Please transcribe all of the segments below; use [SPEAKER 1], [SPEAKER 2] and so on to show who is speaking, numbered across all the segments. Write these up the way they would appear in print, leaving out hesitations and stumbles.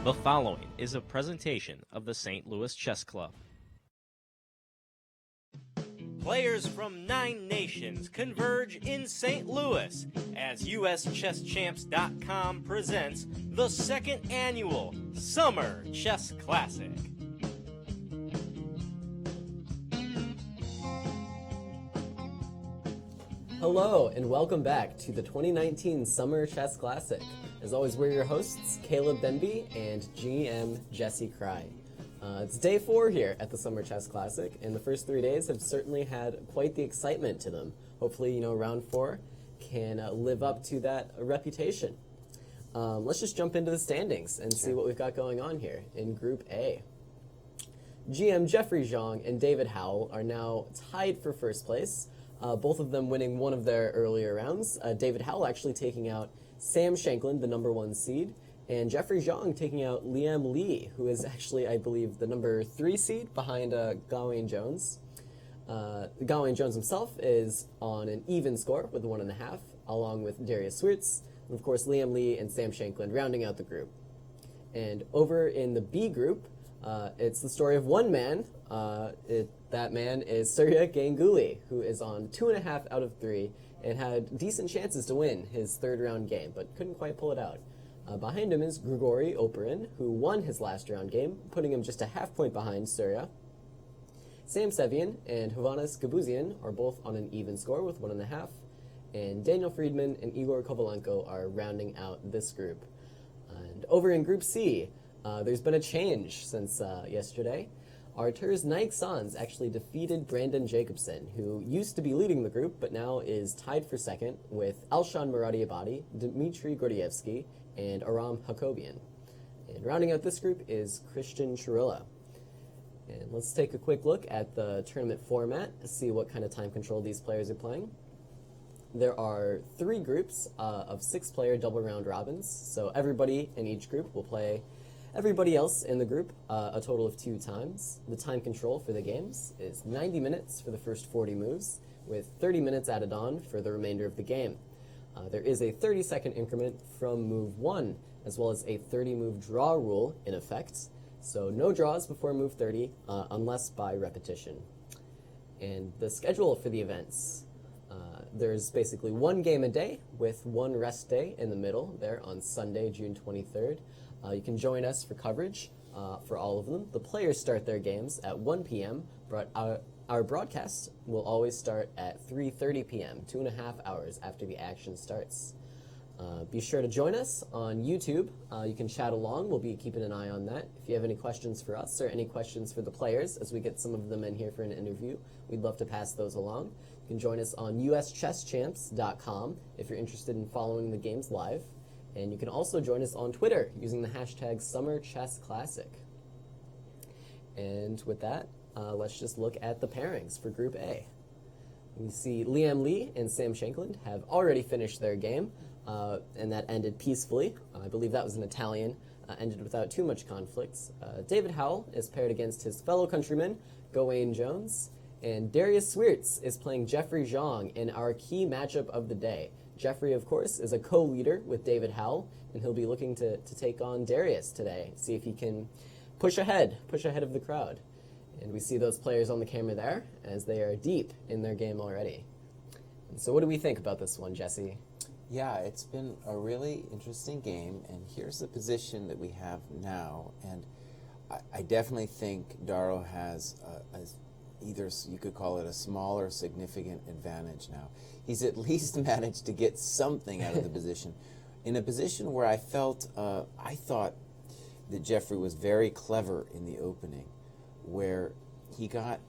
[SPEAKER 1] The following is a presentation of the St. Louis Chess Club. Players from 9 nations converge in St. Louis as USChessChamps.com presents the 2nd annual Summer Chess Classic.
[SPEAKER 2] Hello and welcome back to the 2019 Summer Chess Classic. As always, we're your hosts, Caleb Denby and GM Jesse Kraai. It's day 4 here at the Summer Chess Classic, and the first 3 days have certainly had quite the excitement to them. Hopefully, round 4 can live up to that reputation. Let's just jump into the standings and see what we've got going on here in Group A. GM Jeffrey Zhang and David Howell are now tied for first place, both of them winning one of their earlier rounds. David Howell actually taking out Sam Shankland, the number 1 seed, and Jeffrey Zhang taking out Liam Lee, who is actually, I believe, the number 3 seed behind Gawain Jones. Gawain Jones himself is on an even score with 1.5, along with Darius Swerts, and of course Liam Lee and Sam Shankland rounding out the group. And over in the B group, it's the story of one man. That man is Surya Ganguly, who is on 2.5 out of 3 and had decent chances to win his 3rd round game, but couldn't quite pull it out. Behind him is Grigory Oparin, who won his last round game, putting him just a half point behind Surya. Sam Sevian and Hovhannes Gabuzian are both on an even score with 1.5, and Daniel Friedman and Igor Kovalenko are rounding out this group. And over in Group C, there's been a change since yesterday. Artur's Naik Sans actually defeated Brandon Jacobson, who used to be leading the group, but now is tied for second with Alshon Muradiabadi, Dmitry Gordievsky, and Aram Hakobian. And rounding out this group is Christian Chirilla. And let's take a quick look at the tournament format to see what kind of time control these players are playing. There are 3 groups of 6-player double round robins, so everybody in each group will play everybody else in the group a total of 2 times. The time control for the games is 90 minutes for the first 40 moves, with 30 minutes added on for the remainder of the game. There is a 30-second increment from move 1, as well as a 30-move draw rule in effect, so no draws before move 30 unless by repetition. And the schedule for the events. There's basically 1 game a day with 1 rest day in the middle there on Sunday, June 23rd. You can join us for coverage for all of them. The players start their games at 1 p.m., but our broadcast will always start at 3:30 p.m., 2.5 hours after the action starts. Be sure to join us on YouTube. You can chat along. We'll be keeping an eye on that. If you have any questions for us or any questions for the players, as we get some of them in here for an interview, we'd love to pass those along. You can join us on USChessChamps.com if you're interested in following the games live. And you can also join us on Twitter using the hashtag SummerChessClassic. And with that, let's just look at the pairings for Group A. We see Liam Lee and Sam Shankland have already finished their game, and that ended peacefully. I believe that was an Italian, ended without too much conflicts. David Howell is paired against his fellow countryman, Gawain Jones, and Darius Swerts is playing Jeffrey Zhang in our key matchup of the day. Jeffrey, of course, is a co-leader with David Howell, and he'll be looking to take on Darius today, see if he can push ahead of the crowd. And we see those players on the camera there, as they are deep in their game already. And so what do we think about this one, Jesse?
[SPEAKER 3] Yeah, it's been a really interesting game, and here's the position that we have now. And I definitely think Daro has either you could call it a small or significant advantage now. He's at least managed to get something out of the position. In a position where I thought that Jeffrey was very clever in the opening, where he got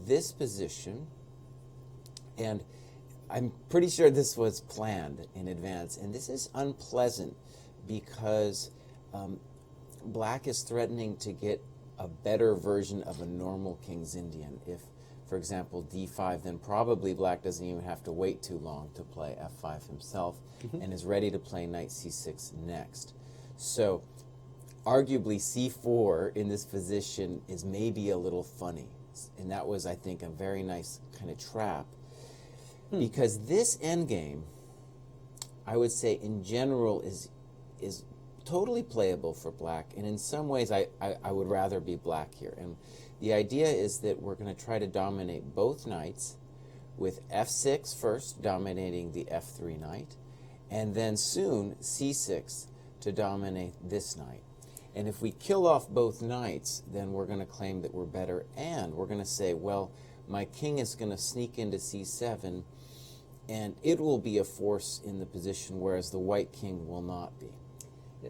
[SPEAKER 3] this position, and I'm pretty sure this was planned in advance, and this is unpleasant because Black is threatening to get a better version of a normal King's Indian. If, for example, d5, then probably Black doesn't even have to wait too long to play f5 himself and is ready to play knight c6 next. So arguably c4 in this position is maybe a little funny, and that was, I think, a very nice kind of trap, because this endgame, I would say in general, is totally playable for black, and in some ways I would rather be black here. And the idea is that we're going to try to dominate both knights, with f6 first, dominating the f3 knight, and then soon c6 to dominate this knight. And if we kill off both knights, then we're going to claim that we're better, and we're going to say, well, my king is going to sneak into c7, and it will be a force in the position, whereas the white king will not be.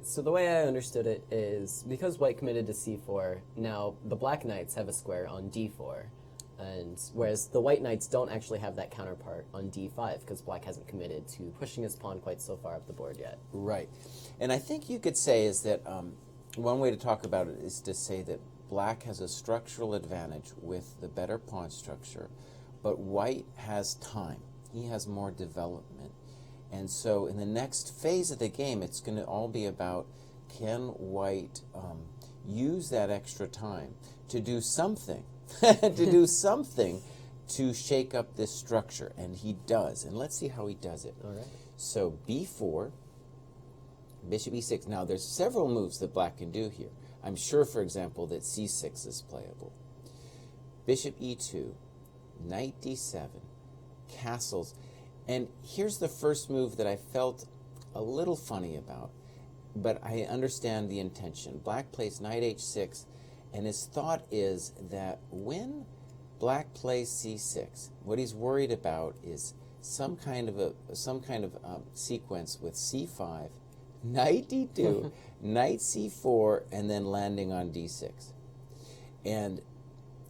[SPEAKER 2] So the way I understood it is, because white committed to c4, now the black knights have a square on d4, and whereas the white knights don't actually have that counterpart on d5, because black hasn't committed to pushing his pawn quite so far up the board yet.
[SPEAKER 3] Right. And I think you could say is that one way to talk about it is to say that black has a structural advantage with the better pawn structure, but white has time. He has more development. And so in the next phase of the game, it's going to all be about, can white use that extra time to do something, to shake up this structure? And he does. And let's see how he does it.
[SPEAKER 2] All right.
[SPEAKER 3] So b4, bishop e6. Now, there's several moves that black can do here. I'm sure, for example, that c6 is playable. Bishop e2, knight d7, castles. And here's the first move that I felt a little funny about, but I understand the intention. Black plays knight h6, and his thought is that when black plays c6, what he's worried about is some kind of sequence with c5, knight d2, knight c4, and then landing on d6. And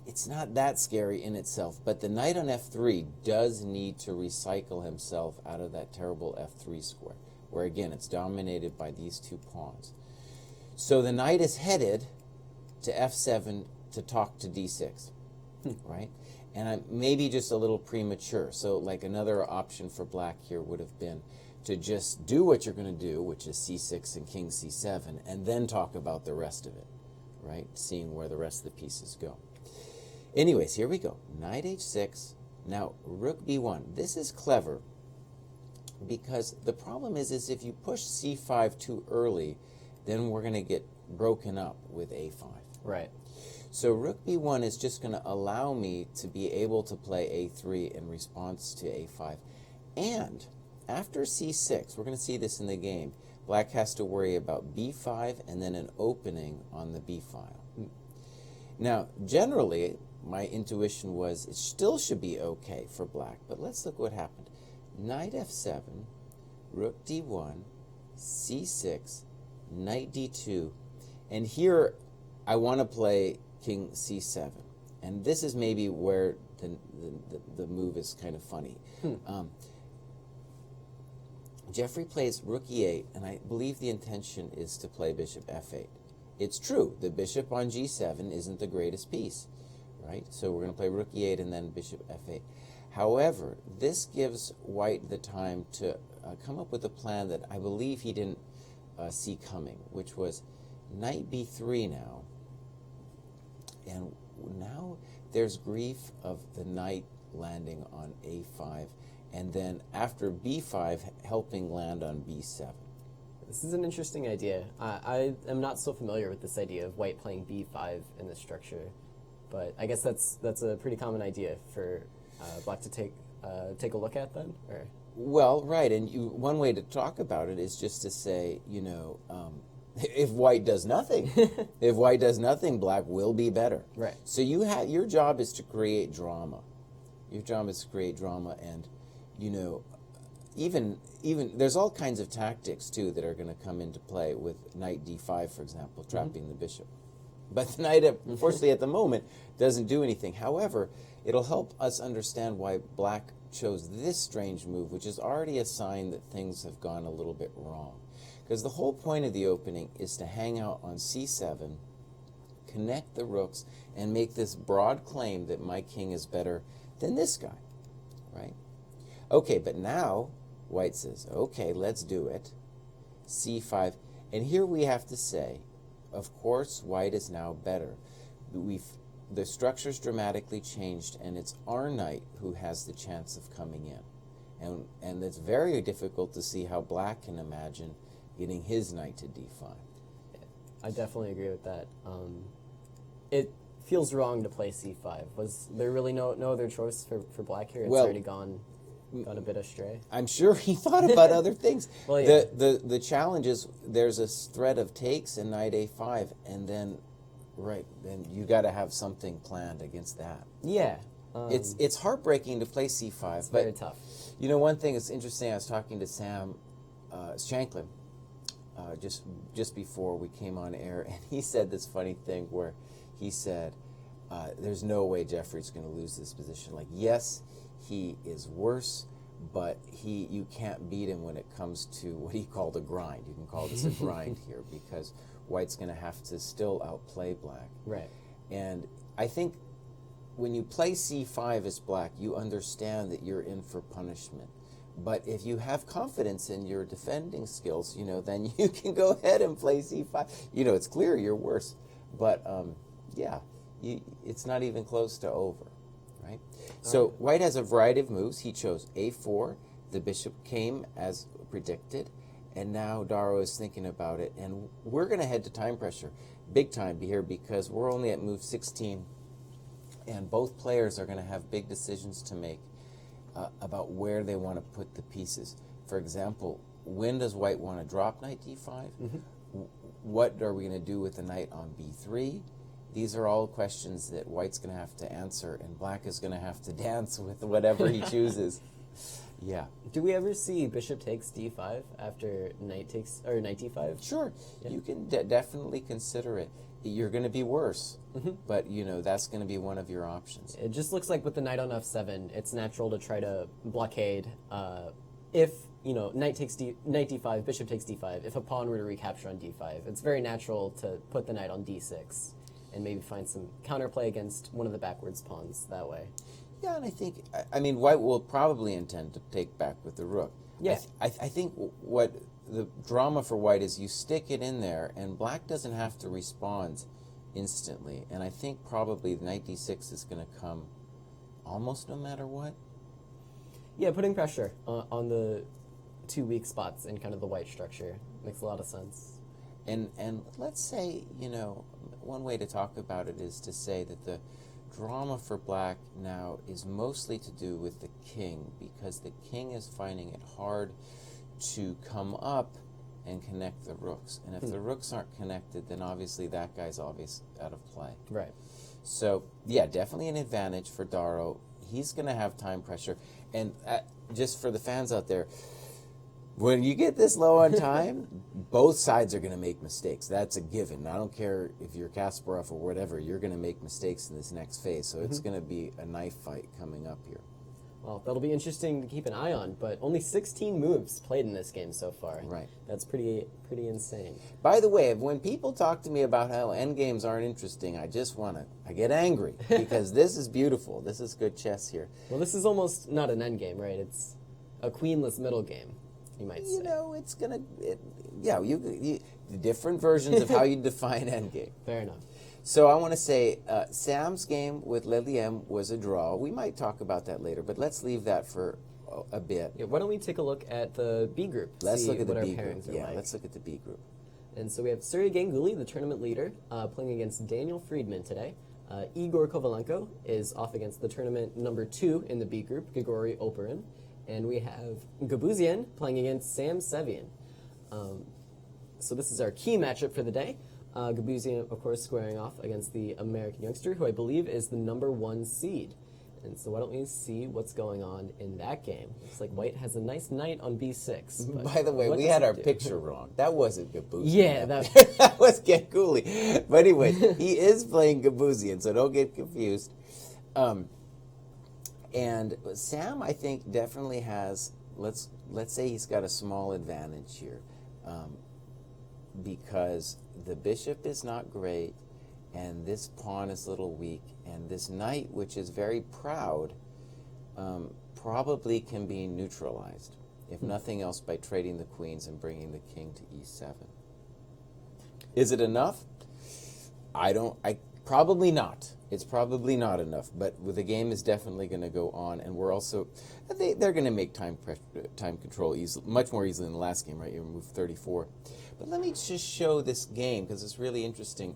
[SPEAKER 3] it's not that scary in itself, but the knight on f3 does need to recycle himself out of that terrible f3 square, where again it's dominated by these two pawns. So the knight is headed to f7 to talk to d6, right? And I'm maybe just a little premature. So like another option for black here would have been to just do what you're going to do, which is c6 and king c7, and then talk about the rest of it, right? Seeing where the rest of the pieces go. Anyways, here we go. Knight h6. Now, rook b1. This is clever because the problem is if you push c5 too early, then we're going to get broken up with a5.
[SPEAKER 2] Right.
[SPEAKER 3] So rook b1 is just going to allow me to be able to play a3 in response to a5. And after c6, we're going to see this in the game, black has to worry about b5 and then an opening on the b file. Now, generally, my intuition was it still should be okay for black, but let's look what happened. Knight f7, rook d1, c6, knight d2, and here I want to play king c7. And this is maybe where the move is kind of funny. Jeffrey plays rook e8, and I believe the intention is to play bishop f8. It's true, the bishop on g7 isn't the greatest piece, right? So we're going to play rook e8 and then bishop f8. However, this gives white the time to come up with a plan that I believe he didn't see coming, which was knight b3 now. And now there's grief of the knight landing on a5, and then after b5, helping land on b7.
[SPEAKER 2] This is an interesting idea. I am not so familiar with this idea of white playing b5 in this structure, but I guess that's a pretty common idea for black to take a look at then? Or?
[SPEAKER 3] Well, right, and one way to talk about it is just to say, if white does nothing, black will be better.
[SPEAKER 2] Right.
[SPEAKER 3] So your job is to create drama. Your job is to create drama, and even there's all kinds of tactics too that are going to come into play with knight d5, for example, trapping the bishop. But the knight, unfortunately, at the moment, doesn't do anything. However, it'll help us understand why black chose this strange move, which is already a sign that things have gone a little bit wrong. Because the whole point of the opening is to hang out on c7, connect the rooks, and make this broad claim that my king is better than this guy, right? Okay, but now white says, okay, let's do it. c5, and here we have to say, of course, white is now better. The structure's dramatically changed, and it's our knight who has the chance of coming in. And it's very difficult to see how black can imagine getting his knight to d5.
[SPEAKER 2] I definitely agree with that. It feels wrong to play c5. Was there really no other choice for black here? It's
[SPEAKER 3] Well,
[SPEAKER 2] already gone a bit astray.
[SPEAKER 3] I'm sure he thought about other things.
[SPEAKER 2] Well, yeah.
[SPEAKER 3] The challenge is there's a threat of takes and knight a5, and then then you got to have something planned against that.
[SPEAKER 2] Yeah.
[SPEAKER 3] It's heartbreaking to play c5.
[SPEAKER 2] It's
[SPEAKER 3] but
[SPEAKER 2] very tough.
[SPEAKER 3] You know, one thing that's interesting. I was talking to Sam Shanklin just before we came on air, and he said this funny thing where he said, "There's no way Jeffrey's going to lose this position. Like, yes, he is worse, but you can't beat him when it comes to what he called a grind. You can call this a grind here because White's going to have to still outplay Black.
[SPEAKER 2] Right.
[SPEAKER 3] And I think when you play c5 as Black, you understand that you're in for punishment. But if you have confidence in your defending skills, then you can go ahead and play c5. It's clear you're worse. But, it's not even close to over, right? So White has a variety of moves. He chose a4. The bishop came as predicted. And now Daro is thinking about it. And we're going to head to time pressure, big time here, because we're only at move 16. And both players are going to have big decisions to make about where they want to put the pieces. For example, when does White want to drop knight d5? What are we going to do with the knight on b3? These are all questions that White's going to have to answer, and Black is going to have to dance with whatever he chooses. Yeah.
[SPEAKER 2] Do we ever see bishop takes d5 after knight takes or knight d5?
[SPEAKER 3] Sure.
[SPEAKER 2] Yeah.
[SPEAKER 3] You can definitely consider it. You're going to be worse, but that's going to be one of your options.
[SPEAKER 2] It just looks like with the knight on f7, it's natural to try to blockade. If knight d5, bishop takes d5. If a pawn were to recapture on d5, it's very natural to put the knight on d6 and maybe find some counterplay against one of the backwards pawns that way.
[SPEAKER 3] Yeah, and I think, White will probably intend to take back with the rook.
[SPEAKER 2] Yeah.
[SPEAKER 3] I think what the drama for White is you stick it in there, and Black doesn't have to respond instantly. And I think probably knight d6 is going to come almost no matter what.
[SPEAKER 2] Yeah, putting pressure on the two weak spots in kind of the White structure makes a lot of sense.
[SPEAKER 3] And let's say, one way to talk about it is to say that the drama for Black now is mostly to do with the king, because the king is finding it hard to come up and connect the rooks. And if the rooks aren't connected, then obviously that guy's obvious out of play.
[SPEAKER 2] Right.
[SPEAKER 3] So, yeah, definitely an advantage for Daro. He's going to have time pressure. And just for the fans out there, when you get this low on time, both sides are going to make mistakes. That's a given. I don't care if you're Kasparov or whatever, you're going to make mistakes in this next phase. So it's going to be a knife fight coming up here.
[SPEAKER 2] Well, that'll be interesting to keep an eye on, but only 16 moves played in this game so far.
[SPEAKER 3] Right.
[SPEAKER 2] That's pretty insane.
[SPEAKER 3] By the way, when people talk to me about how endgames aren't interesting, I get angry, because this is beautiful. This is good chess here.
[SPEAKER 2] Well, this is almost not an endgame, right? It's a queenless middle game, you might say.
[SPEAKER 3] It's going to, the different versions of how you define endgame.
[SPEAKER 2] Fair enough.
[SPEAKER 3] So I want to say Sam's game with Leliem was a draw. We might talk about that later, but let's leave that for a bit.
[SPEAKER 2] Yeah, why don't we take a look at the B group?
[SPEAKER 3] Let's
[SPEAKER 2] see
[SPEAKER 3] look at the
[SPEAKER 2] what
[SPEAKER 3] B
[SPEAKER 2] our
[SPEAKER 3] group.
[SPEAKER 2] pairings are
[SPEAKER 3] Yeah,
[SPEAKER 2] like.
[SPEAKER 3] let's look at the B group.
[SPEAKER 2] And so we have Sergey Ganguly, the tournament leader, playing against Daniel Friedman today. Igor Kovalenko is off against the tournament number 2 in the B group, Grigory Oparin. And we have Gabuzian playing against Sam Sevian. So this is our key matchup for the day. Gabuzian, of course, squaring off against the American youngster, who I believe is the number 1 seed. And so why don't we see what's going on in that game? Looks like White has a nice knight on b6. But
[SPEAKER 3] By the way, we had our picture wrong. That wasn't Gabuzian.
[SPEAKER 2] Yeah,
[SPEAKER 3] that was Ganguly. But anyway, he is playing Gabuzian, so don't get confused. And Sam, I think, definitely has, let's say he's got a small advantage here, because the bishop is not great, and this pawn is a little weak, and this knight, which is very proud, probably can be neutralized, if nothing else, by trading the queens and bringing the king to e7. Is it enough? I Probably not. It's probably not enough, but the game is definitely going to go on, and we're also they're going to make time control much more easily than the last game, right? You remove 34. But let me just show this game because it's really interesting.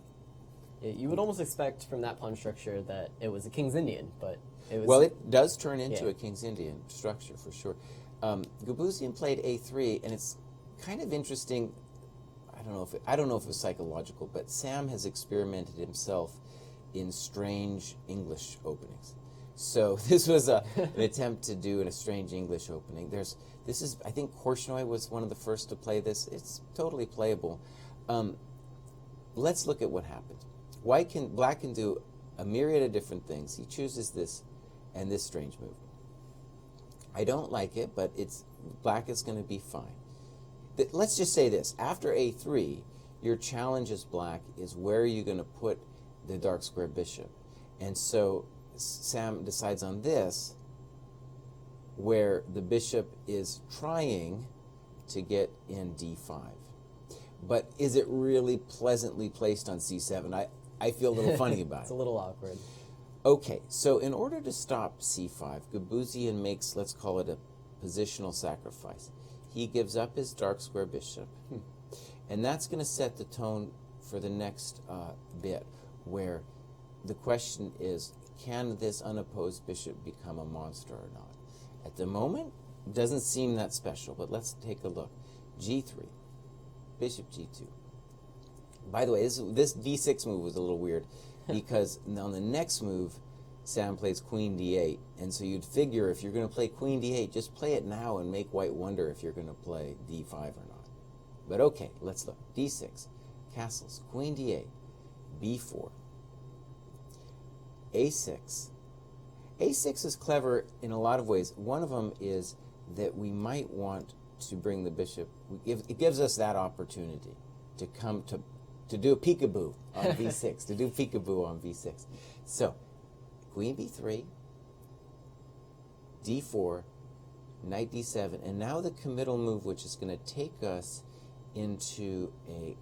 [SPEAKER 2] You would almost expect from that pawn structure that it was a King's Indian, but it was...
[SPEAKER 3] Well, it does turn into
[SPEAKER 2] Yeah.
[SPEAKER 3] a King's Indian structure for sure. Gabuzian played a3, and it's kind of interesting. I don't know if it was psychological, but Sam has experimented himself in strange English openings. So this was an attempt to do a strange English opening. I think Korchnoi was one of the first to play this. It's totally playable. Let's look at what happened. Black can do a myriad of different things. He chooses this and this strange move. I don't like it, but Black is going to be fine. Let's just say this. After a3, your challenge as Black is where are you going to put the dark square bishop. And so Sam decides on this, where the bishop is trying to get in d5. But is it really pleasantly placed on c7? I feel a little funny about it.
[SPEAKER 2] It's a little awkward.
[SPEAKER 3] Okay, so in order to stop c5, Gabuzian makes, let's call it a positional sacrifice. He gives up his dark square bishop, and that's going to set the tone for the next bit, where the question is, can this unopposed bishop become a monster or not? At the moment, it doesn't seem that special, but let's take a look. g3, bishop g2. By the way, this d6 move was a little weird, because on the next move, Sam plays queen d8, and so you'd figure if you're going to play queen d8, just play it now and make white wonder if you're going to play d5 or not. But okay, let's look. d6, castles, queen d8, b4, a6. a6 is clever in a lot of ways. One of them is that we might want to bring the bishop. It gives us that opportunity to come to do a peekaboo on v6, to do peekaboo on v6. So, queen b3, d4, knight d7, and now the committal move, which is going to take us into a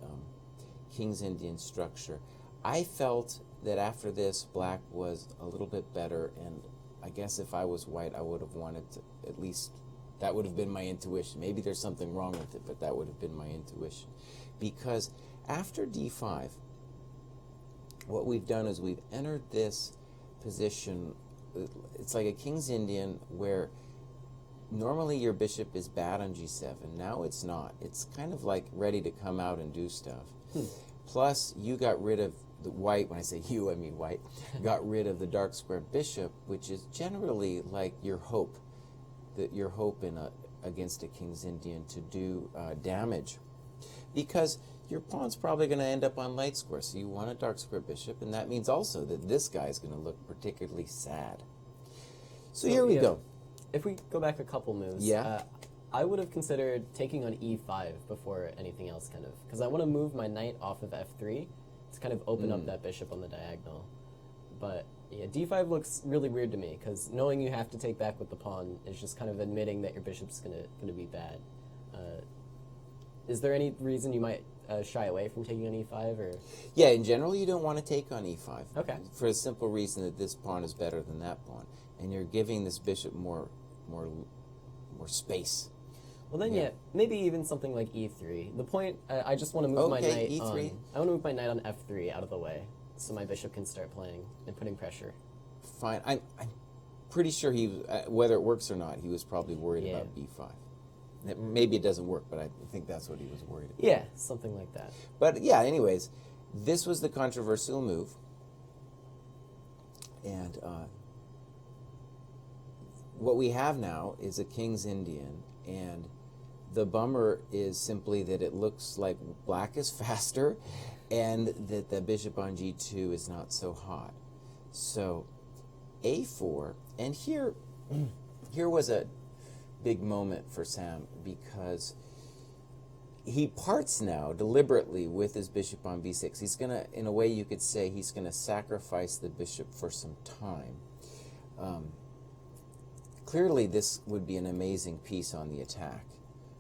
[SPEAKER 3] King's Indian structure. I felt that after this, Black was a little bit better, and I guess if I was White, I would have wanted to, at least, that would have been my intuition. Maybe there's something wrong with it, but that would have been my intuition. Because after d5, what we've done is we've entered this position. It's like a King's Indian where normally your bishop is bad on g7. Now it's not. It's kind of like ready to come out and do stuff. Plus, you got rid of the White, when I say you, I mean White, got rid of the dark square bishop, which is generally like your hope, against a King's Indian to do damage. Because your pawn's probably going to end up on light square, so you want a dark square bishop, and that means also that this guy's going to look particularly sad. So here we go.
[SPEAKER 2] If we go back a couple moves, I would have considered taking on e5 before anything else, kind of, because I want to move my knight off of f3 to kind of open up that bishop on the diagonal. But yeah, d5 looks really weird to me, because knowing you have to take back with the pawn is just kind of admitting that your bishop's gonna be bad. Is there any reason you might shy away from taking on e5, or?
[SPEAKER 3] Yeah, in general, you don't want to take on e5.
[SPEAKER 2] Okay.
[SPEAKER 3] For the simple reason that this pawn is better than that pawn, and you're giving this bishop more space.
[SPEAKER 2] Well, then, maybe even something like e3. The point, I just want to move my knight
[SPEAKER 3] e3.
[SPEAKER 2] I want to move my knight on f3 out of the way, so my bishop can start playing and putting pressure.
[SPEAKER 3] Fine. I'm pretty sure he, whether it works or not, he was probably worried about b5. Maybe it doesn't work, but I think that's what he was worried about.
[SPEAKER 2] Yeah, something like that.
[SPEAKER 3] But yeah, anyways, this was the controversial move. And what we have now is a King's Indian, and the bummer is simply that it looks like Black is faster and that the bishop on g2 is not so hot. So a4, and here was a big moment for Sam, because he parts now deliberately with his bishop on b6. He's going to, in a way you could say, he's going to sacrifice the bishop for some time. Clearly this would be an amazing piece on the attack,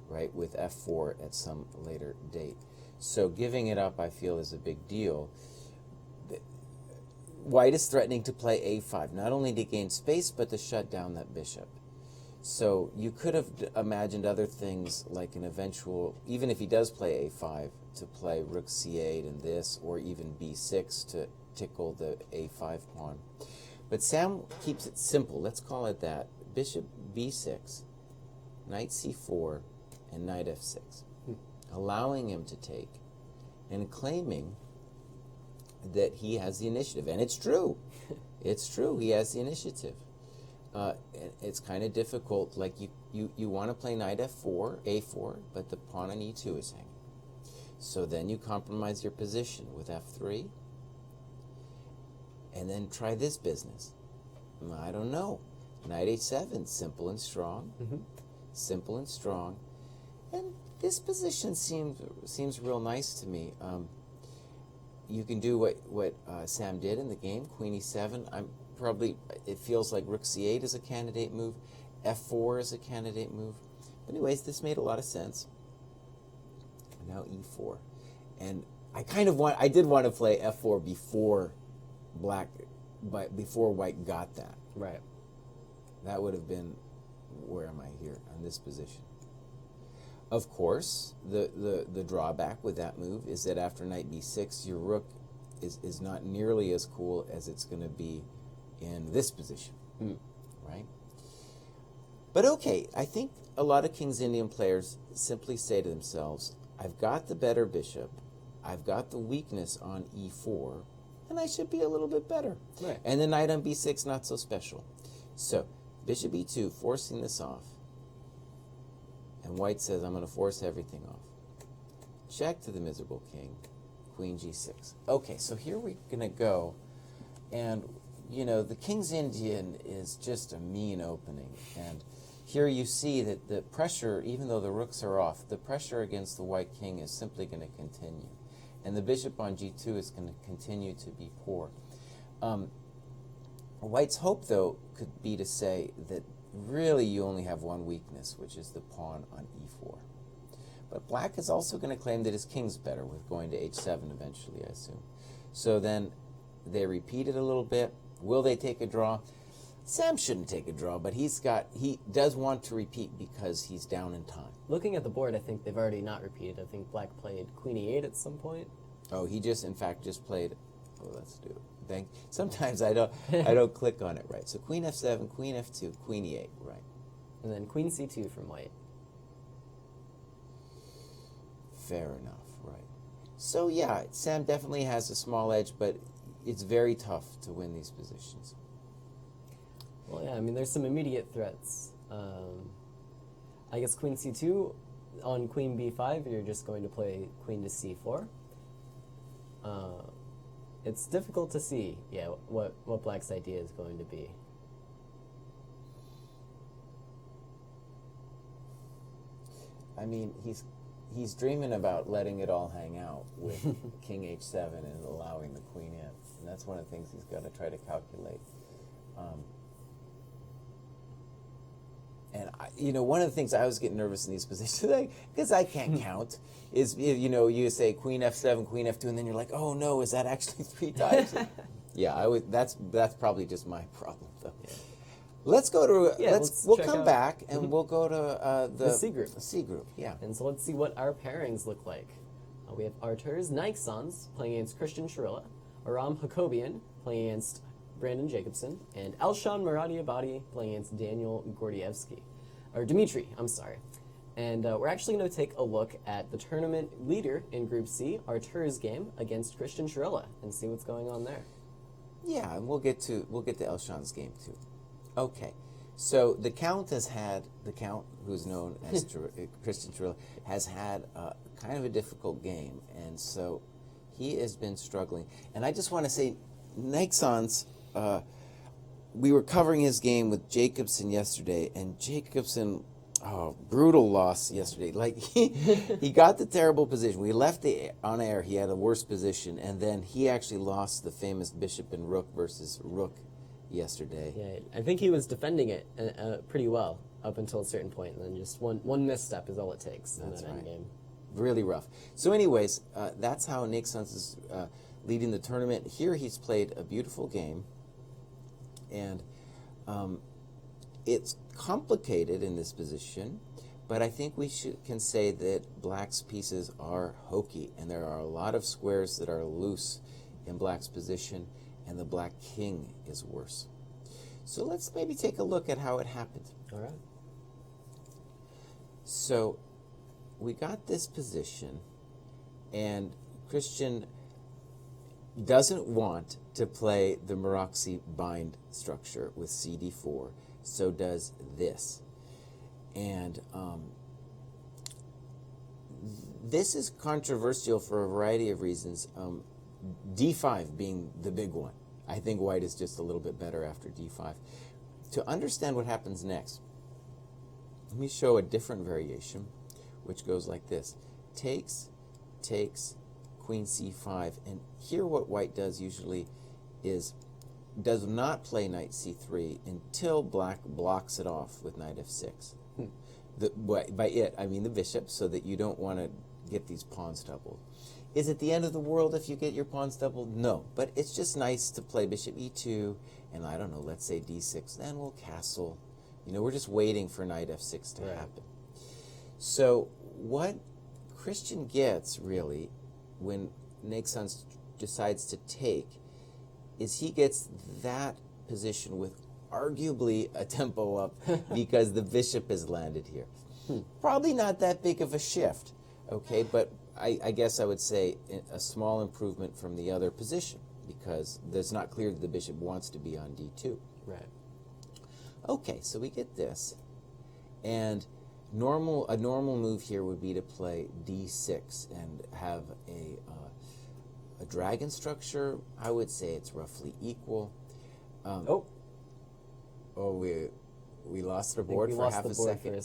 [SPEAKER 3] right, with f4 at some later date. So giving it up, I feel, is a big deal. white is threatening to play a5, not only to gain space, but to shut down that bishop. So you could have imagined other things like an eventual, even if he does play a5, to play rook c8 and this, or even b6 to tickle the a5 pawn. But Sam keeps it simple. Let's call it that. Bishop b6, knight c4, and knight f6, allowing him to take and claiming that he has the initiative. And it's true. It's true. He has the initiative. It's kind of difficult. Like you want to play knight f4, a4, but the pawn on e2 is hanging. So then you compromise your position with f3, and then try this business. I don't know. Knight h7, simple and strong. Simple and strong. And this position seems real nice to me. You can do what Sam did in the game, queen e7. It feels like rook c8 is a candidate move, f4 is a candidate move. But anyways, this made a lot of sense. Now e4, and I did want to play f4 before white got that.
[SPEAKER 2] Right.
[SPEAKER 3] That would have been, where am I here on this position? Of course, the drawback with that move is that after knight b6, your rook is not nearly as cool as it's going to be in this position, right? But okay, I think a lot of King's Indian players simply say to themselves, I've got the better bishop, I've got the weakness on e4, and I should be a little bit better.
[SPEAKER 2] Right.
[SPEAKER 3] And the knight on b6, not so special. So, bishop e2, forcing this off. And white says, I'm going to force everything off. Check to the miserable king, queen g6. Okay, so here we're going to go, and, you know, the King's Indian is just a mean opening. And here you see that the pressure, even though the rooks are off, the pressure against the white king is simply going to continue. And the bishop on g2 is going to continue to be poor. White's hope, though, could be to say that really you only have one weakness, which is the pawn on e4. But black is also going to claim that his king's better with going to h7 eventually, I assume. So then they repeat it a little bit. Will they take a draw? Sam shouldn't take a draw, but he does want to repeat because he's down in time.
[SPEAKER 2] Looking at the board, I think they've already not repeated. I think black played queen e8 at some point.
[SPEAKER 3] Oh, he in fact just played. Oh, let's do it. Sometimes I don't click on it right. So queen f7, queen f2, queen e8, right.
[SPEAKER 2] And then queen c2 from white.
[SPEAKER 3] Fair enough, right. So yeah, Sam definitely has a small edge, but it's very tough to win these positions.
[SPEAKER 2] Well, yeah, I mean, there's some immediate threats. I guess queen c2 on queen b5, you're just going to play queen to c4. It's difficult to see, yeah, what black's idea is going to be.
[SPEAKER 3] I mean, he's dreaming about letting it all hang out with king h7 and allowing the queen in. And that's one of the things he's got to try to calculate. And one of the things I was getting nervous in these positions, because I can't count, is you say queen f7, queen f2, and then you're like, oh no, is that actually 3 times? Yeah, that's probably just my problem though. Yeah. Let's go to we'll come back and we'll go to the
[SPEAKER 2] C group.
[SPEAKER 3] C group, yeah.
[SPEAKER 2] And so let's see what our pairings look like. We have Arturs Nixons playing against Christian Shirilla, Aram Hakobian playing against Brandon Jacobson, and Elshan Muradiabadi playing against Daniel Dimitri, I'm sorry. And we're actually going to take a look at the tournament leader in Group C, Artur's game against Christian Shirilla, and see what's going on there.
[SPEAKER 3] Yeah, and we'll get to Elshan's game too. Okay, so the Count, who's known as Christian Shirilla, has had kind of a difficult game, and so he has been struggling. And I just want to say, Nixon's, we were covering his game with Jacobson yesterday, and Jacobson, brutal loss yesterday. Like, he got the terrible position. We left on air, he had a worse position, and then he actually lost the famous bishop and rook versus rook yesterday.
[SPEAKER 2] Yeah, I think he was defending it pretty well up until a certain point, and then just one misstep is all it takes in that endgame.
[SPEAKER 3] Really rough. So anyways, that's how Nixon's leading the tournament. Here he's played a beautiful game, and it's complicated in this position, but I think we can say that Black's pieces are hokey, and there are a lot of squares that are loose in Black's position, and the Black king is worse. So let's maybe take a look at how it happened.
[SPEAKER 2] All right.
[SPEAKER 3] So we got this position, and Christian doesn't want to play the Maroczy bind structure with CD4, so does this. And this is controversial for a variety of reasons, D5 being the big one. I think white is just a little bit better after D5. To understand what happens next, let me show a different variation, which goes like this. Takes, takes, queen c5, and here what white does usually is does not play knight c3 until Black blocks it off with knight f6. By it, I mean the bishop, so that you don't want to get these pawns doubled. Is it the end of the world if you get your pawns doubled? No, but it's just nice to play bishop e2, and I don't know, let's say d6, then we'll castle. You know, we're just waiting for knight f6 to happen. So what Christian gets, really, when Nexans decides to take, is he gets that position with arguably a tempo up because the bishop has landed here. Probably not that big of a shift, okay, but I guess I would say a small improvement from the other position because it's not clear that the bishop wants to be on d2.
[SPEAKER 2] Right.
[SPEAKER 3] Okay, so we get this, and a normal move here would be to play d6 and have a dragon structure. I would say it's roughly equal. We lost the board for half a second.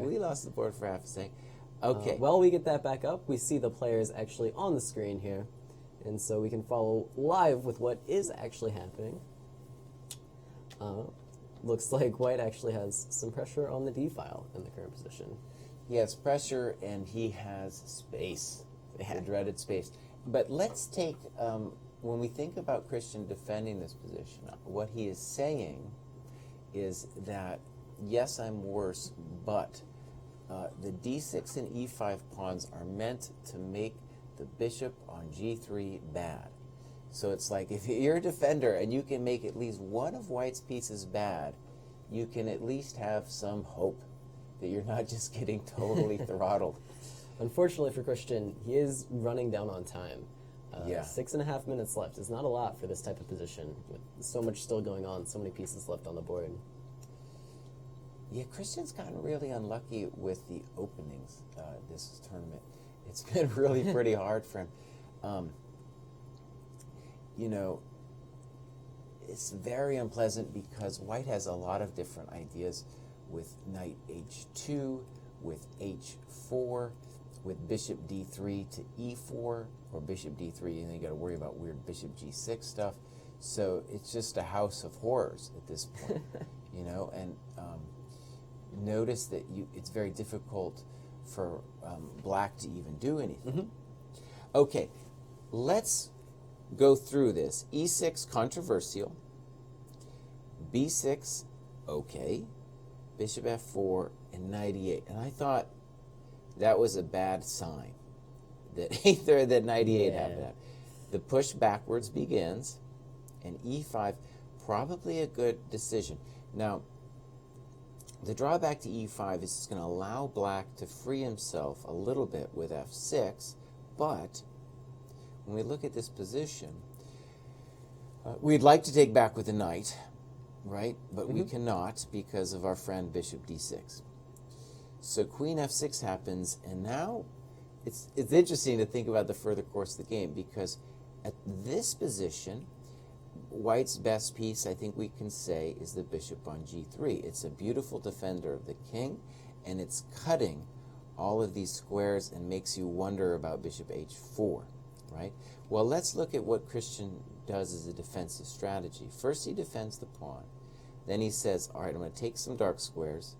[SPEAKER 3] We lost the board for half a second. Okay.
[SPEAKER 2] While we get that back up, we see the players actually on the screen here, and so we can follow live with what is actually happening. Looks like white actually has some pressure on the d file in the current position.
[SPEAKER 3] He has pressure, and he has space, the dreaded space. But let's take, when we think about Christian defending this position, what he is saying is that, yes, I'm worse, but the d6 and e5 pawns are meant to make the bishop on g3 bad. So it's like if you're a defender and you can make at least one of white's pieces bad, you can at least have some hope that you're not just getting totally throttled.
[SPEAKER 2] Unfortunately for Christian, he is running down on time. 6.5 minutes left is not a lot for this type of position, with so much still going on, so many pieces left on the board.
[SPEAKER 3] Yeah, Christian's gotten really unlucky with the openings this tournament. It's been really pretty hard for him. You know, it's very unpleasant because white has a lot of different ideas with knight h2, with h4, with bishop d3 to e4, or bishop d3, and then you got to worry about weird bishop g6 stuff. So it's just a house of horrors at this point, you know. And notice that it's very difficult for Black to even do anything. Okay, let's go through this. e6 controversial, b6 okay, bishop f4, and knight e8. And I thought that was a bad sign that either that knight e8 happened. The push backwards begins, and e5 probably a good decision. Now, the drawback to e5 is it's going to allow Black to free himself a little bit with f6, but when we look at this position, we'd like to take back with the knight, right? But we cannot because of our friend bishop d6. So queen f6 happens, and now it's interesting to think about the further course of the game, because at this position, white's best piece, I think we can say, is the bishop on g3. It's a beautiful defender of the king, and it's cutting all of these squares and makes you wonder about bishop h4, right? Well, let's look at what Christian does as a defensive strategy. First, he defends the pawn. Then he says, all right, I'm going to take some dark squares.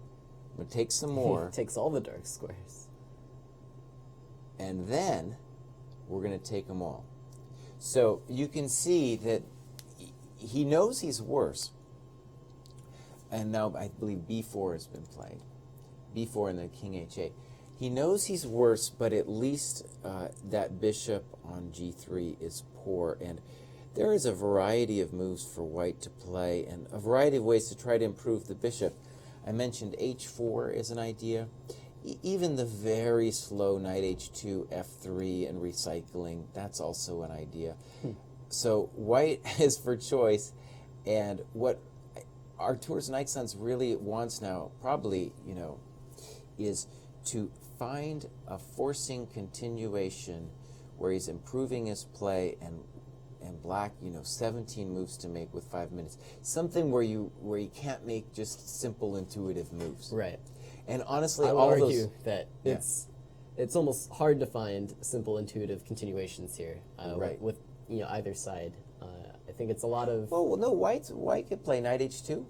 [SPEAKER 3] I'm going to take some more.
[SPEAKER 2] He takes all the dark squares.
[SPEAKER 3] And then we're going to take them all. So you can see that he knows he's worse. And now I believe b4 has been played. b4 and then king h8. He knows he's worse, but at least that bishop on g3 is poor. And there is a variety of moves for white to play and a variety of ways to try to improve the bishop. I mentioned h4 is an idea. Even the very slow knight h2, f3, and recycling, that's also an idea. So white is for choice, and what Artur's Night Sons really wants now, probably, is to find a forcing continuation where he's improving his play and black, 17 moves to make with 5 minutes. Something where you can't make just simple intuitive moves.
[SPEAKER 2] Right.
[SPEAKER 3] And honestly,
[SPEAKER 2] I would
[SPEAKER 3] all
[SPEAKER 2] argue
[SPEAKER 3] those,
[SPEAKER 2] that
[SPEAKER 3] Yeah.
[SPEAKER 2] it's almost hard to find simple intuitive continuations here.
[SPEAKER 3] Right.
[SPEAKER 2] With either side. I think it's a lot of
[SPEAKER 3] well, no, white could play knight h2,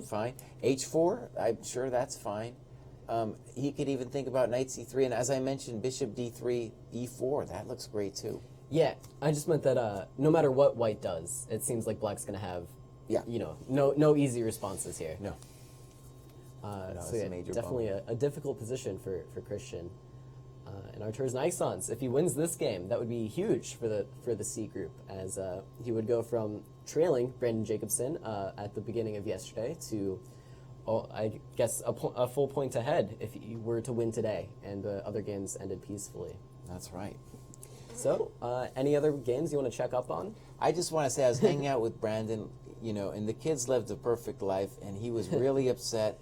[SPEAKER 3] fine. h4, I'm sure that's fine. He could even think about knight c3, and as I mentioned, bishop d3, e4, that looks great too.
[SPEAKER 2] Yeah, I just meant that no matter what white does, it seems like black's going to have,
[SPEAKER 3] Yeah.
[SPEAKER 2] no easy responses here.
[SPEAKER 3] No.
[SPEAKER 2] So
[SPEAKER 3] it's a
[SPEAKER 2] yeah,
[SPEAKER 3] major
[SPEAKER 2] definitely a difficult position for Christian. And Artur's Nixons, if he wins this game, that would be huge for the C group, as he would go from trailing Brandon Jacobson at the beginning of yesterday to, I guess, a full point ahead if he were to win today, and the other games ended peacefully.
[SPEAKER 3] That's right.
[SPEAKER 2] So, any other games you want to check up on?
[SPEAKER 3] I just want to say I was hanging out with Brandon, and the kids lived a perfect life, and he was really upset,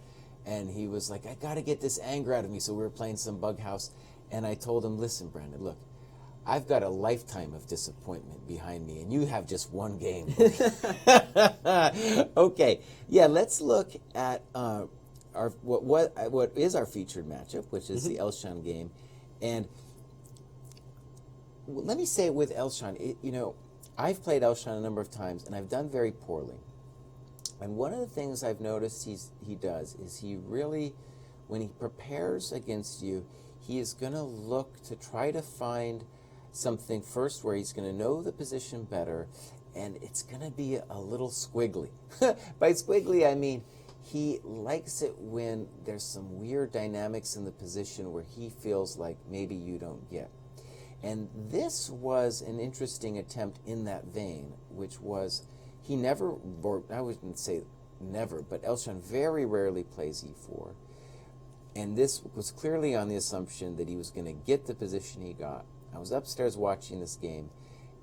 [SPEAKER 3] and he was like, I got to get this anger out of me, so we were playing some bug house, and I told him, listen, Brandon, look, I've got a lifetime of disappointment behind me, and you have just one game. Okay, yeah, let's look at what is our featured matchup, which is the Elshan game, and let me say with Elshan, I've played Elshan a number of times, and I've done very poorly. And one of the things I've noticed he does is he really, when he prepares against you, he is going to look to try to find something first where he's going to know the position better, and it's going to be a little squiggly. By squiggly, I mean he likes it when there's some weird dynamics in the position where he feels like maybe you don't get. And this was an interesting attempt in that vein, which was he never, or I wouldn't say never, but Elshan very rarely plays e4. And this was clearly on the assumption that he was going to get the position he got. I was upstairs watching this game,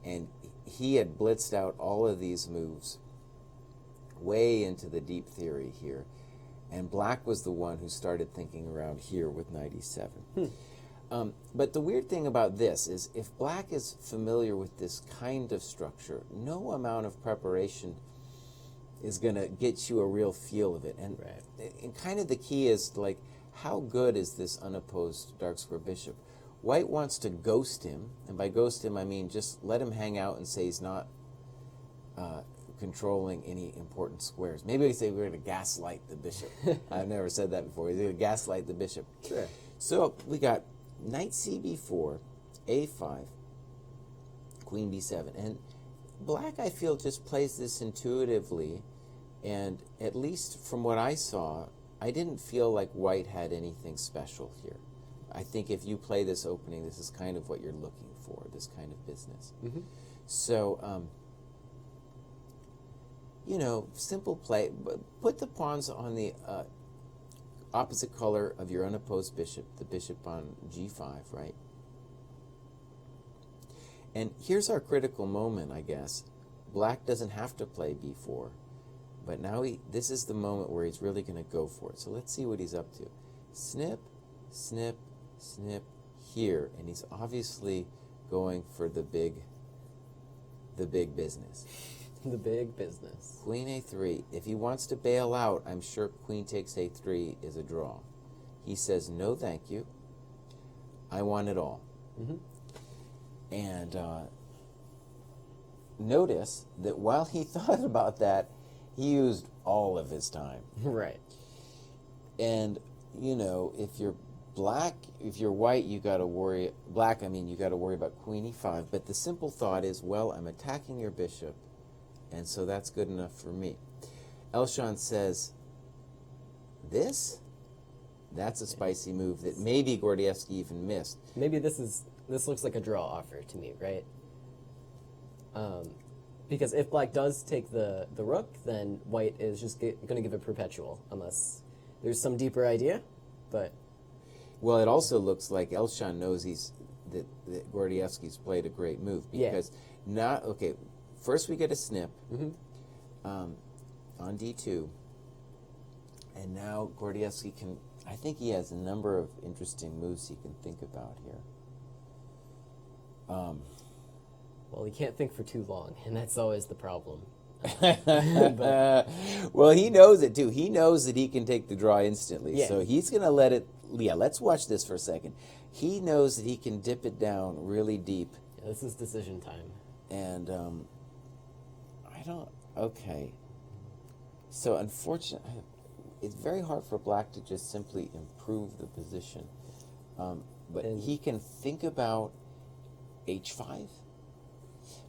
[SPEAKER 3] and he had blitzed out all of these moves way into the deep theory here. And black was the one who started thinking around here with knight e7. But the weird thing about this is if black is familiar with this kind of structure, no amount of preparation is going to get you a real feel of it. And kind of the key is, like, how good is this unopposed dark square bishop? White wants to ghost him, and by ghost him I mean just let him hang out and say he's not controlling any important squares. Maybe we say we're going to gaslight the bishop. I've never said that before. He's going to gaslight the bishop.
[SPEAKER 2] Sure.
[SPEAKER 3] So we got knight cb4, a5, queen b7. And black, I feel, just plays this intuitively, and at least from what I saw, I didn't feel like white had anything special here. I think if you play this opening, this is kind of what you're looking for, this kind of business. So, simple play, but put the pawns on the opposite color of your unopposed bishop, the bishop on g5, right? And here's our critical moment, I guess. Black doesn't have to play b4, but now this is the moment where he's really going to go for it. So let's see what he's up to. Snip, snip, snip here, and he's obviously going for the big business.
[SPEAKER 2] The big business.
[SPEAKER 3] Queen a3. If he wants to bail out, I'm sure queen takes a3 is a draw. He says, no thank you. I want it all. And notice that while he thought about that, he used all of his time.
[SPEAKER 2] Right.
[SPEAKER 3] And, if you're black, if you're white, you got to worry. Black, I mean, you got to worry about queen e5. But the simple thought is, well, I'm attacking your bishop, and so that's good enough for me. Elshon says, this? That's a spicy move that maybe Gordievsky even missed.
[SPEAKER 2] Maybe this looks like a draw offer to me, right? Because if black does take the rook, then white is just going to give it perpetual, unless there's some deeper idea. But
[SPEAKER 3] well, it also looks like Elshon knows that Gordievsky's played a great move, because first we get a snip on d2, and now Gordievsky can. I think he has a number of interesting moves he can think about here.
[SPEAKER 2] Well, he can't think for too long, and that's always the problem.
[SPEAKER 3] Well, he knows it too. He knows that he can take the draw instantly.
[SPEAKER 2] Yeah.
[SPEAKER 3] So he's going to let it. Yeah, let's watch this for a second. He knows that he can dip it down really deep.
[SPEAKER 2] Yeah, this is decision time.
[SPEAKER 3] And okay. So unfortunately, it's very hard for black to just simply improve the position. But he can think about h5.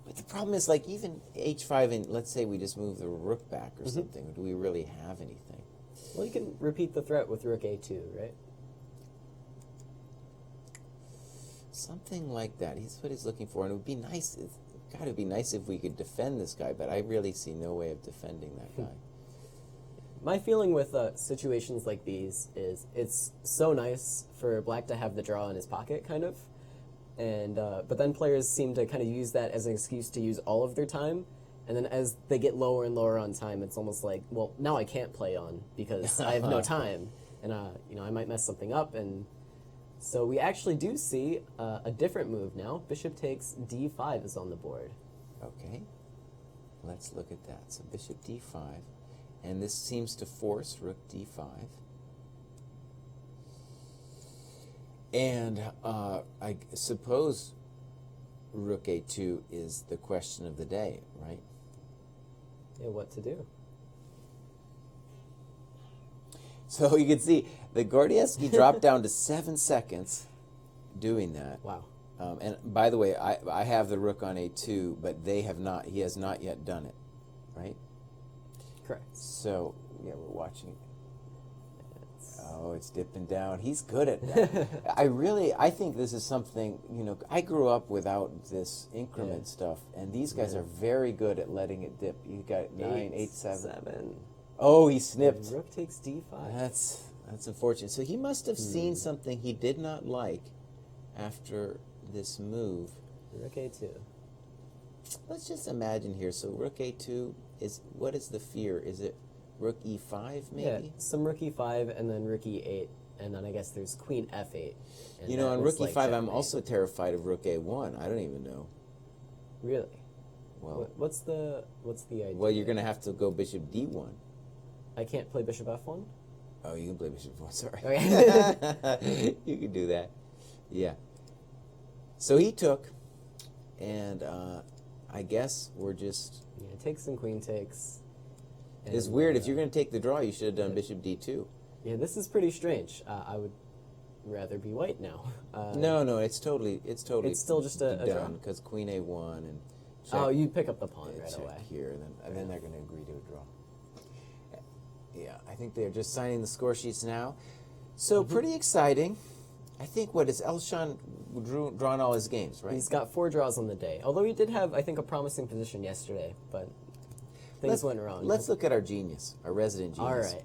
[SPEAKER 3] But the problem is, like, even h5, and let's say we just move the rook back or something, do we really have anything?
[SPEAKER 2] Well, you can repeat the threat with rook a2, right?
[SPEAKER 3] Something like that. He's what he's looking for, and it would be nice. It's got to be nice if we could defend this guy, but I really see no way of defending that guy.
[SPEAKER 2] My feeling with situations like these is it's so nice for black to have the draw in his pocket, kind of. And but then players seem to kind of use that as an excuse to use all of their time, and then as they get lower and lower on time, it's almost like, well, now I can't play on because I have no time, and I might mess something up. And so we actually do see a different move now. Bishop takes d5 is on the board.
[SPEAKER 3] Okay, let's look at that. So bishop d5, and this seems to force rook d5. And I suppose rook a2 is the question of the day, right?
[SPEAKER 2] Yeah, what to do?
[SPEAKER 3] So you can see the Gordievsky dropped down to 7 seconds doing that.
[SPEAKER 2] Wow.
[SPEAKER 3] And by the way, I have the rook on a2, but they have not. He has not yet done it, right?
[SPEAKER 2] Correct.
[SPEAKER 3] So yeah, we're watching. Oh, it's dipping down. He's good at that. I think this is something, I grew up without this increment stuff, and these guys are very good at letting it dip. You got 9, 8, 7. Oh, he snipped.
[SPEAKER 2] And rook takes d5.
[SPEAKER 3] That's unfortunate. So he must have seen something he did not like after this move.
[SPEAKER 2] Rook a2.
[SPEAKER 3] Let's just imagine here. So rook a2 what is the fear? Is it rook e5 maybe?
[SPEAKER 2] Yeah, some rook e5 and then rook e8, and then I guess there's queen f8. And
[SPEAKER 3] on rook
[SPEAKER 2] like
[SPEAKER 3] e5, I'm
[SPEAKER 2] checkmate.
[SPEAKER 3] also terrified of rook a1. I don't even know.
[SPEAKER 2] Really?
[SPEAKER 3] Well,
[SPEAKER 2] What's the idea?
[SPEAKER 3] well, you're going to have to go bishop d1.
[SPEAKER 2] I can't play bishop f1?
[SPEAKER 3] Oh, you can play bishop f1. Sorry.
[SPEAKER 2] Okay.
[SPEAKER 3] You can do that. Yeah. So he took, and I guess we're just...
[SPEAKER 2] Yeah, takes and queen takes.
[SPEAKER 3] It's weird. If you're going to take the draw, you should have done bishop d2.
[SPEAKER 2] Yeah, this is pretty strange. I would rather be white now.
[SPEAKER 3] No, it's totally
[SPEAKER 2] It's still just a draw.
[SPEAKER 3] done because queen a1 and check,
[SPEAKER 2] Oh, you pick up the pawn right
[SPEAKER 3] check
[SPEAKER 2] away.
[SPEAKER 3] here, and then they're going to agree to a draw. Yeah, I think they're just signing the score sheets now. So pretty exciting. I think Elshon drawn all his games, right?
[SPEAKER 2] He's got 4 draws on the day. Although he did have, I think, a promising position yesterday, but things went wrong.
[SPEAKER 3] Let's look at our genius, our resident genius.
[SPEAKER 2] All right.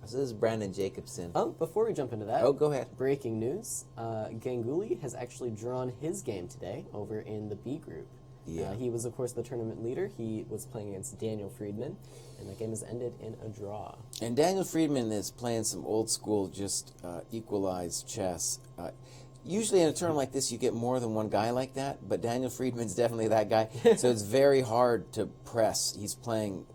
[SPEAKER 3] So this is Brandon Jacobson.
[SPEAKER 2] Before we jump into that,
[SPEAKER 3] go ahead.
[SPEAKER 2] Breaking news: Ganguly has actually drawn his game today over in the B group.
[SPEAKER 3] Yeah.
[SPEAKER 2] He was, of course, the tournament leader. He was playing against Daniel Friedman, and that game has ended in a draw.
[SPEAKER 3] And Daniel Friedman is playing some old school, just equalized chess. Usually in a tournament like this, you get more than one guy like that, but Daniel Friedman's definitely that guy. So it's very hard to press. He's playing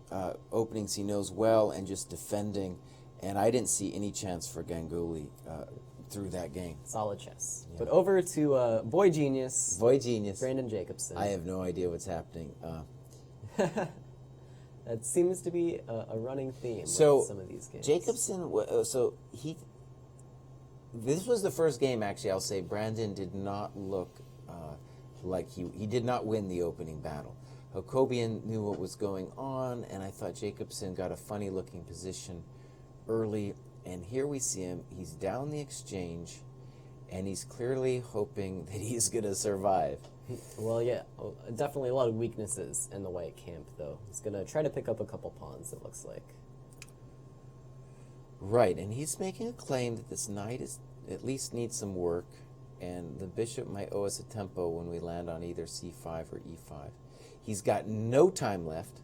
[SPEAKER 3] openings he knows well and just defending. And I didn't see any chance for Ganguly through that game.
[SPEAKER 2] Solid chess.
[SPEAKER 3] Yeah.
[SPEAKER 2] But over to Boy Genius, Brandon Jacobson.
[SPEAKER 3] I have no idea what's happening.
[SPEAKER 2] That seems to be a running theme with some of these games.
[SPEAKER 3] Jacobson, this was the first game, actually, I'll say Brandon did not look like he did not win the opening battle. Jacobian knew what was going on, and I thought Jacobson got a funny-looking position early. And here we see him. He's down the exchange, and he's clearly hoping that he's going to survive.
[SPEAKER 2] Well, yeah, definitely a lot of weaknesses in the white camp, though. He's going to try to pick up a couple pawns, it looks like.
[SPEAKER 3] Right, and he's making a claim that this knight is at least needs some work, and the bishop might owe us a tempo when we land on either c5 or e5. He's got no time left.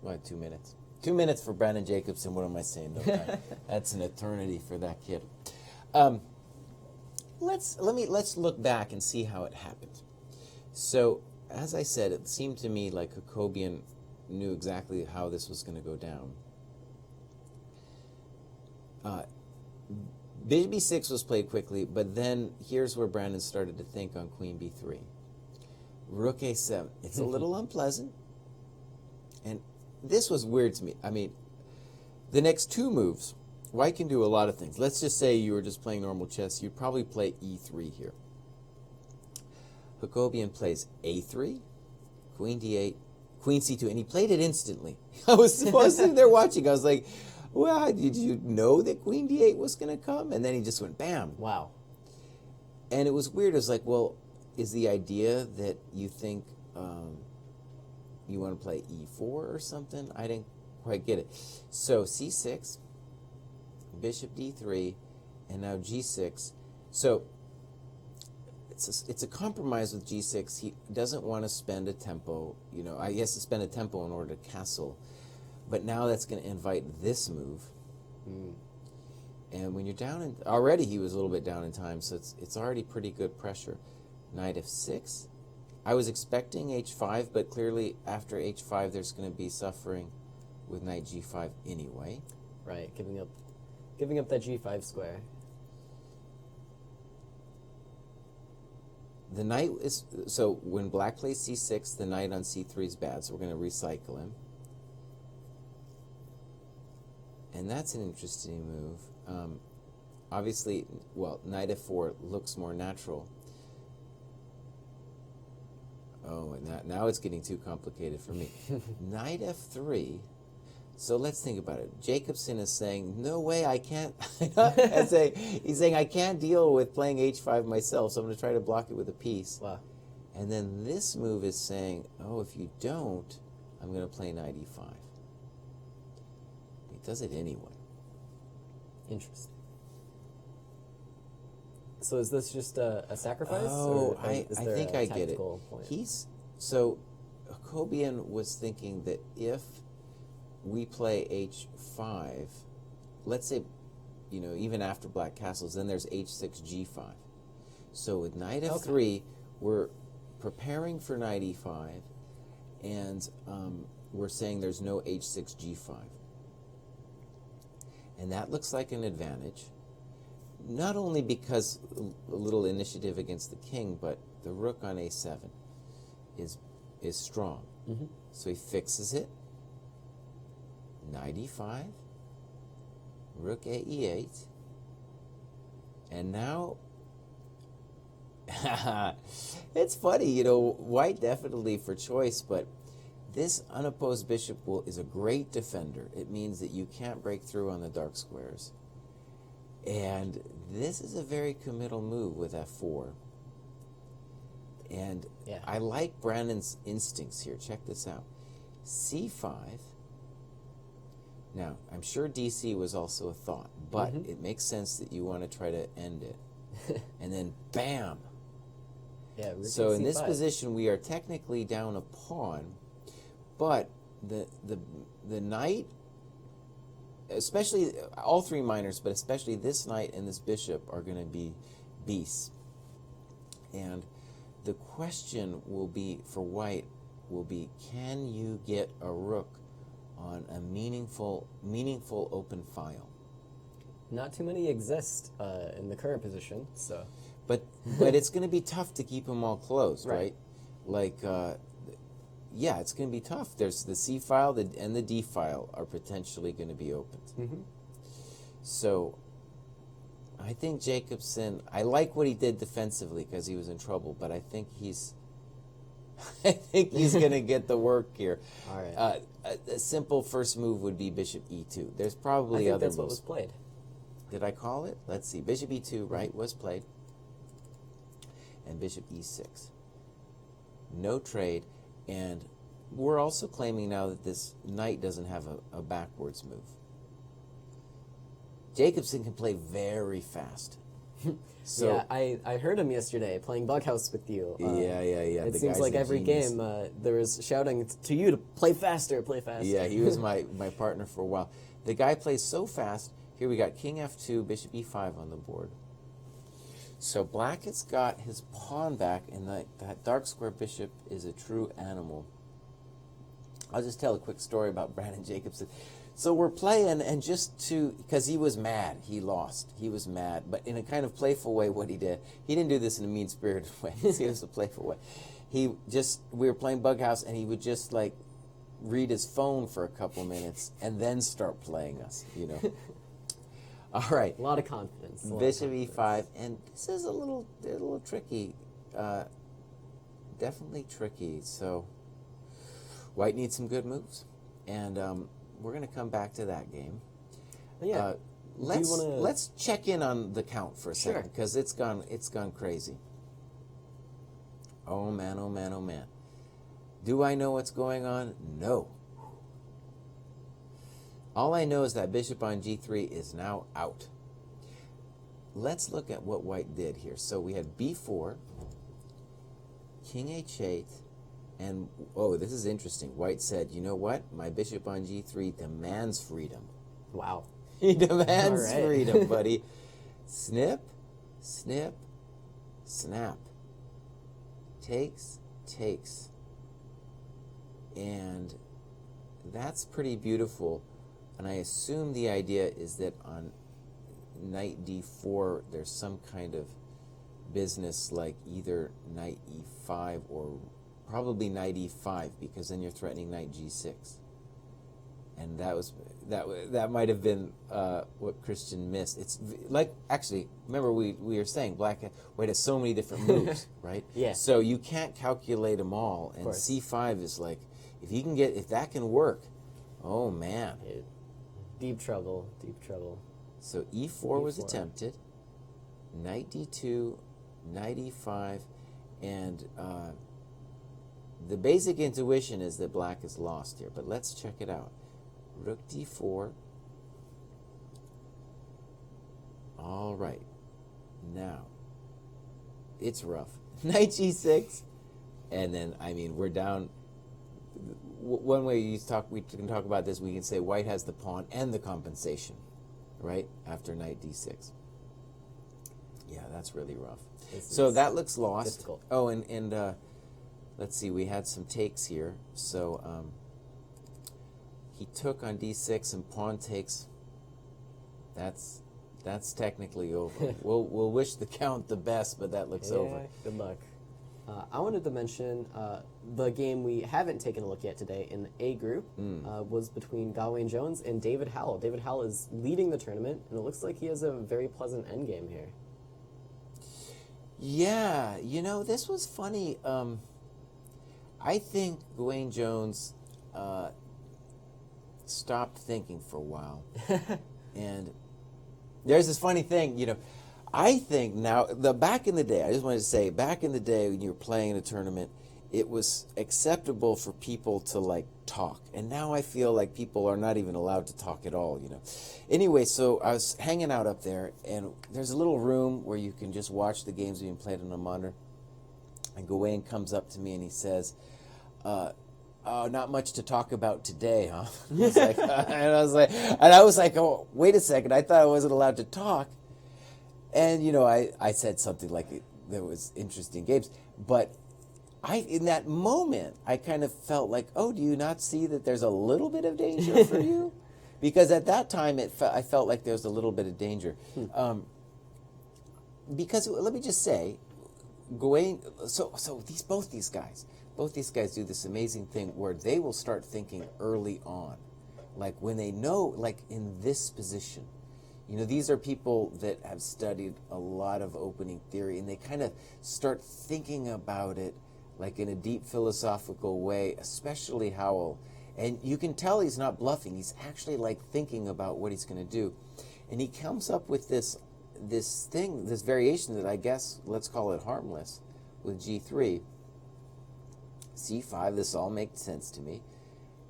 [SPEAKER 3] Well, 2 minutes. 2 minutes for Brandon Jacobson. What am I saying? No time. That's an eternity for that kid. Let's look back and see how it happened. So, as I said, it seemed to me like Jacobian knew exactly how this was going to go down. Bishop b6 was played quickly, but then here's where Brandon started to think on queen b3. Rook a7. It's a little unpleasant. And this was weird to me. I mean, the next two moves, white can do a lot of things. Let's just say you were just playing normal chess. You'd probably play e3 here. Jacobian plays a3, queen d8, queen c2, and he played it instantly. I was sitting there watching. I was like, well, did you know that queen d8 was going to come? And then he just went bam.
[SPEAKER 2] Wow.
[SPEAKER 3] And it was weird. It was like, well, is the idea that you think you want to play e4 or something? I didn't quite get it. So c6, bishop d3, and now g6. So it's a compromise with g6. He doesn't want to spend a tempo. You know, he has to spend a tempo in order to castle. But now that's going to invite this move. And when you're down in... Already he was a little bit down in time, so it's already pretty good pressure. Knight f6. I was expecting h5, but clearly after h5 there's going to be suffering with knight g5 anyway.
[SPEAKER 2] Right, giving up that g5 square.
[SPEAKER 3] The knight is... So when black plays c6, the knight on c3 is bad, so we're going to recycle him. And that's an interesting move. Obviously, well, knight f4 looks more natural. Oh, and now it's getting too complicated for me. Knight f3. So let's think about it. Jacobson is saying, no way, I can't. He's saying, I can't deal with playing h5 myself, so I'm going to try to block it with a piece.
[SPEAKER 2] Wow.
[SPEAKER 3] And then this move is saying, oh, if you don't, I'm going to play knight e5. He does it anyway.
[SPEAKER 2] Interesting. So is this just a sacrifice?
[SPEAKER 3] Oh,
[SPEAKER 2] or
[SPEAKER 3] I
[SPEAKER 2] is there
[SPEAKER 3] think
[SPEAKER 2] a
[SPEAKER 3] I get it.
[SPEAKER 2] tactical point?
[SPEAKER 3] So Jacobian was thinking that if we play h5, let's say, you know, even after black castles, then there's h6, g5. So with knight f3, we're preparing for knight e5, and we're saying there's no h6, g5. And that looks like an advantage, not only because a little initiative against the king, but the rook on a7 is strong.
[SPEAKER 2] Mm-hmm.
[SPEAKER 3] So he fixes it. Knight e5, rook a e8, and now it's funny, you know, white definitely for choice, but this unopposed bishop is a great defender. It means that you can't break through on the dark squares. And this is a very committal move with f4. And
[SPEAKER 2] Yeah.
[SPEAKER 3] I like Brandon's instincts here. Check this out. c5. Now, I'm sure DC was also a thought, but it makes sense that you want to try to end it. And then, bam!
[SPEAKER 2] Yeah, rook
[SPEAKER 3] So in this
[SPEAKER 2] c5.
[SPEAKER 3] position, we are technically down a pawn, but the knight, especially all three minors, but especially this knight and this bishop are going to be beasts. And the question will be, for white, will be, can you get a rook on a meaningful open file?
[SPEAKER 2] Not too many exist in the current position, so...
[SPEAKER 3] But it's going to be tough to keep them all closed,
[SPEAKER 2] Right.
[SPEAKER 3] right? Like, yeah, it's going to be tough. There's the C file and the D file are potentially going to be opened.
[SPEAKER 2] Mm-hmm.
[SPEAKER 3] So, I think Jacobson, I like what he did defensively because he was in trouble, but I think he's going to get the work here.
[SPEAKER 2] All right.
[SPEAKER 3] A simple first move would be bishop e2. There's
[SPEAKER 2] I
[SPEAKER 3] probably
[SPEAKER 2] think
[SPEAKER 3] other
[SPEAKER 2] that's what
[SPEAKER 3] moves.
[SPEAKER 2] was played.
[SPEAKER 3] Did I call it? Let's see. Bishop e2, right, was played. And bishop e6. No trade. And we're also claiming now that this knight doesn't have a backwards move. Jacobson can play very fast. So
[SPEAKER 2] yeah, I heard him yesterday playing Bughouse with you.
[SPEAKER 3] Yeah.
[SPEAKER 2] It
[SPEAKER 3] The
[SPEAKER 2] seems
[SPEAKER 3] guy's
[SPEAKER 2] like
[SPEAKER 3] a
[SPEAKER 2] every
[SPEAKER 3] genius.
[SPEAKER 2] game there was shouting to you to play faster, play faster.
[SPEAKER 3] Yeah, he was my partner for a while. The guy plays so fast. Here we got king f2, bishop e5 on the board. So black has got his pawn back, and that dark square bishop is a true animal. I'll just tell a quick story about Brandon Jacobson. So we're playing, and because he was mad, he lost. He was mad, but in a kind of playful way. What he didn't do this in a mean-spirited way. It was a playful way. We were playing Bughouse, and he would just like read his phone for a couple minutes and then start playing us. All right.
[SPEAKER 2] A lot of confidence.
[SPEAKER 3] Bishop e5, and this is a little tricky. Definitely tricky. So white needs some good moves, and we're going to come back to that game.
[SPEAKER 2] Yeah.
[SPEAKER 3] Let's check in on the count for a
[SPEAKER 2] Sure.
[SPEAKER 3] second, because it's gone crazy. Oh man, oh man, oh man. Do I know what's going on? No. All I know is that bishop on g3 is now out. Let's look at what white did here. So we had b4, king h8, and oh, this is interesting. White said, you know what? My bishop on g3 demands freedom.
[SPEAKER 2] Wow.
[SPEAKER 3] He demands
[SPEAKER 2] All right.
[SPEAKER 3] freedom, buddy. Snip, snip, snap. Takes. And that's pretty beautiful. And I assume the idea is that on knight d4, there's some kind of business like either knight e5 or probably knight e5, because then you're threatening knight g6. And that might have been what Christian missed. It's like, actually, remember we were saying white has so many different moves, right?
[SPEAKER 2] Yeah.
[SPEAKER 3] So you can't calculate them all, and
[SPEAKER 2] course.
[SPEAKER 3] c5 is like, if that can work, oh man.
[SPEAKER 2] Deep trouble, deep trouble.
[SPEAKER 3] So e4 was
[SPEAKER 2] E4.
[SPEAKER 3] attempted, knight d2, knight e5, and the basic intuition is that black is lost here, but let's check it out. Rook d4. All right. Now, it's rough. Knight g6, and then, we're down. One way we can talk about this, we can say white has the pawn and the compensation, right, after knight d6. Yeah, that's really rough. So that looks lost.
[SPEAKER 2] Difficult.
[SPEAKER 3] Oh, and let's see, we had some takes here. So he took on d6 and pawn takes. That's technically over. We'll wish the count the best, but that looks over.
[SPEAKER 2] Good luck. I wanted to mention the game we haven't taken a look at today in the A group was between Gawain Jones and David Howell. David Howell is leading the tournament, and it looks like he has a very pleasant endgame here.
[SPEAKER 3] Yeah, this was funny. I think Gawain Jones stopped thinking for a while. And there's this funny thing, I think now, back in the day, I just wanted to say, back in the day when you were playing in a tournament, it was acceptable for people to, talk. And now I feel like people are not even allowed to talk at all, Anyway, so I was hanging out up there, and there's a little room where you can just watch the games being played on a monitor. And Gawain comes up to me and he says, not much to talk about today, huh? I was like, oh, wait a second, I thought I wasn't allowed to talk. And, I said something like there was interesting games. But in that moment, I kind of felt like, oh, do you not see that there's a little bit of danger for you? Because at that time, I felt like there was a little bit of danger. Because, let me just say, Gawain, so both these guys do this amazing thing where they will start thinking early on. Like when they know, like in this position, You know, these are people that have studied a lot of opening theory, and they kind of start thinking about it like in a deep philosophical way, especially Howell. And you can tell he's not bluffing. He's actually like thinking about what he's going to do. And he comes up with this variation that I guess, let's call it harmless, with G3. C5, this all makes sense to me.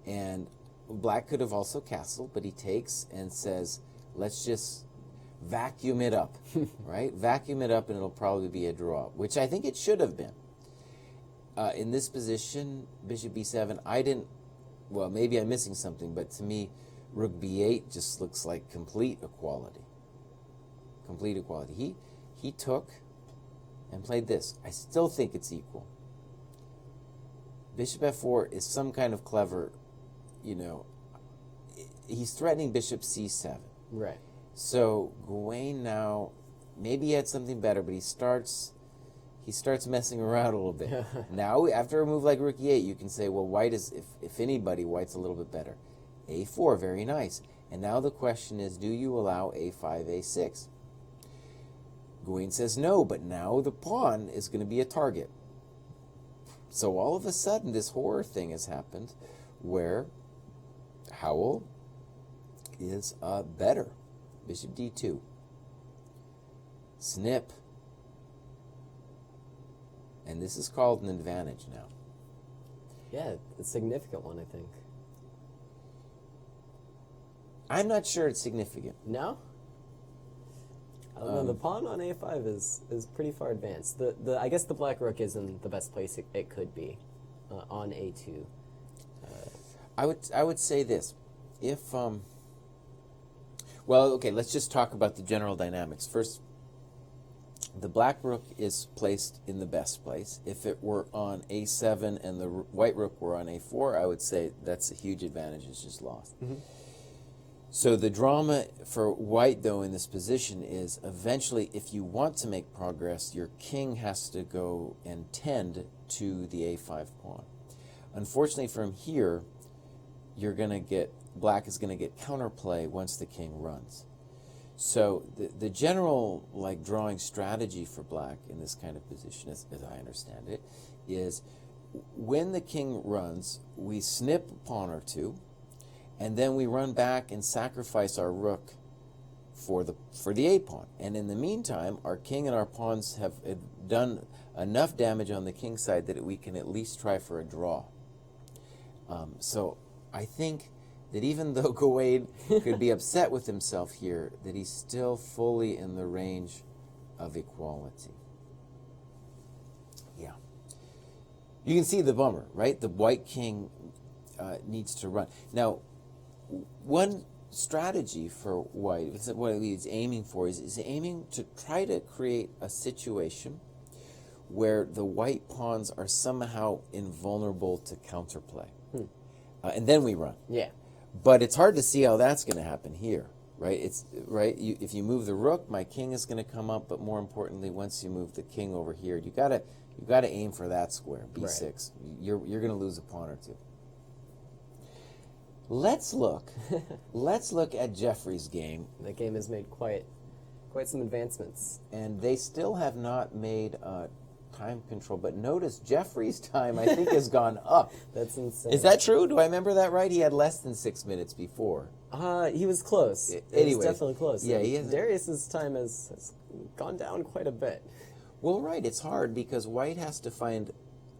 [SPEAKER 3] And black could have also castled, but he takes and says, let's just vacuum it up, right? Vacuum it up and it'll probably be a draw, which I think it should have been. In this position, bishop b7, well, maybe I'm missing something, but to me, rook b8 just looks like complete equality. Complete equality. He took and played this. I still think it's equal. Bishop f4 is some kind of clever, you know, he's threatening bishop c7.
[SPEAKER 2] Right.
[SPEAKER 3] So Gawain now, maybe he had something better, but he starts messing around a little bit. Now, after a move like rook e8, you can say, well, white is, if anybody, white's a little bit better. a4, very nice. And now the question is, do you allow a5, a6? Gawain says no, but now the pawn is going to be a target. So all of a sudden, this horror thing has happened where Howell is better. Bishop d2. Snip. And this is called an advantage now.
[SPEAKER 2] Yeah, a significant one, I think.
[SPEAKER 3] I'm not sure it's significant.
[SPEAKER 2] No? I don't know. The pawn on a5 is pretty far advanced. I guess the black rook is in the best place it could be on a2.
[SPEAKER 3] I would say this. If well, okay, let's just talk about the general dynamics. First, the black rook is placed in the best place. If it were on a7 and the white rook were on a4, I would say that's a huge advantage. It's just lost. Mm-hmm. So the drama for white, though, in this position is eventually, if you want to make progress, your king has to go and tend to the a5 pawn. Unfortunately, from here, black is going to get counterplay once the king runs. So the general drawing strategy for black in this kind of position, as I understand it, is when the king runs, we snip a pawn or two, and then we run back and sacrifice our rook for the a pawn. And in the meantime, our king and our pawns have done enough damage on the king side that we can at least try for a draw. So I think that even though Gawain could be upset with himself here, that he's still fully in the range of equality. Yeah. You can see the bummer, right? The white king needs to run. Now, one strategy for white, what he's aiming for, is aiming to try to create a situation where the white pawns are somehow invulnerable to counterplay. And then we run.
[SPEAKER 2] Yeah.
[SPEAKER 3] But it's hard to see how that's going to happen here, right? If you move the rook, my king is going to come up. But more importantly, once you move the king over here, you got to aim for that square, b6. Right. You're going to lose a pawn or two. Let's look at Jeffrey's game.
[SPEAKER 2] That game has made quite some advancements,
[SPEAKER 3] and they still have not made time control. But notice Jeffrey's time, I think, has gone up.
[SPEAKER 2] That's insane.
[SPEAKER 3] Is that true? Do I remember that right? He had less than 6 minutes before.
[SPEAKER 2] He was close.
[SPEAKER 3] Anyway,
[SPEAKER 2] he was definitely close.
[SPEAKER 3] Yeah,
[SPEAKER 2] Darius's time has gone down quite a bit.
[SPEAKER 3] Well, right. It's hard because white has to find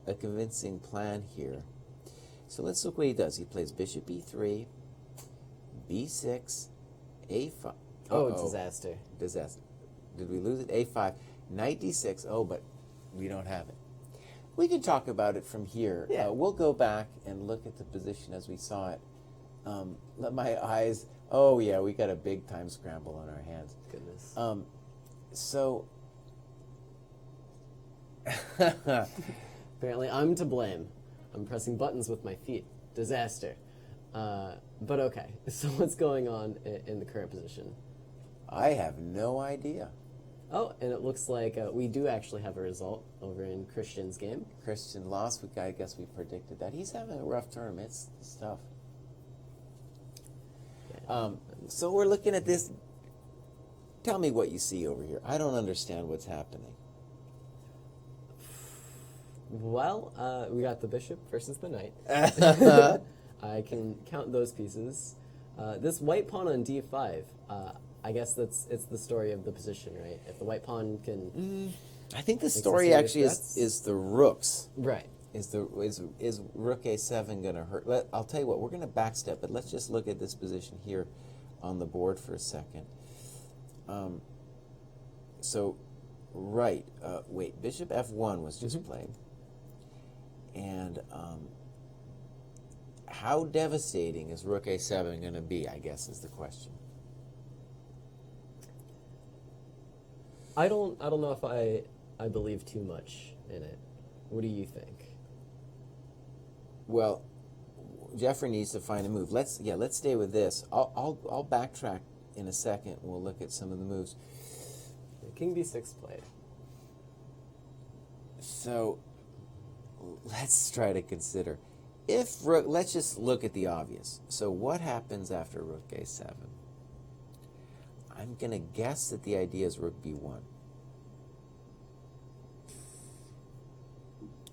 [SPEAKER 3] a convincing plan here. So let's look what he does. He plays bishop e3, b6, a5.
[SPEAKER 2] Disaster.
[SPEAKER 3] Disaster. Did we lose it? a5, knight d6. Oh, but we don't have it. We can talk about it from here.
[SPEAKER 2] Yeah.
[SPEAKER 3] We'll go back and look at the position as we saw it. Let my eyes... Oh, yeah, we got a big time scramble on our hands.
[SPEAKER 2] Goodness.
[SPEAKER 3] So...
[SPEAKER 2] Apparently I'm to blame. I'm pressing buttons with my feet. Disaster. But okay, so what's going on in the current position?
[SPEAKER 3] I have no idea.
[SPEAKER 2] Oh, and it looks like we do actually have a result over in Christian's game.
[SPEAKER 3] Christian lost. I guess we predicted that. He's having a rough tournament. It's tough.
[SPEAKER 2] Yeah.
[SPEAKER 3] So we're looking at this Tell me what you see over here. I don't understand what's happening.
[SPEAKER 2] Well, we got the bishop versus the knight. I can count those pieces. This white pawn on d5, I guess it's the story of the position, right? If the white pawn can...
[SPEAKER 3] I think the
[SPEAKER 2] some
[SPEAKER 3] story
[SPEAKER 2] serious
[SPEAKER 3] actually
[SPEAKER 2] threats.
[SPEAKER 3] is the rooks.
[SPEAKER 2] Right.
[SPEAKER 3] Is rook a7 going to hurt? I'll tell you what, we're going to backstep, but let's just look at this position here on the board for a second. Wait, bishop f1 was just played. And how devastating is rook a7 going to be, I guess, is the question.
[SPEAKER 2] I don't know if I believe too much in it. What do you think?
[SPEAKER 3] Well, Jeffrey needs to find a move. Let's stay with this. I'll backtrack in a second. We'll look at some of the moves.
[SPEAKER 2] King b6 played.
[SPEAKER 3] So let's try to consider. If rook, let's just look at the obvious. So what happens after rook a7? I'm going to guess that the idea is rook b1.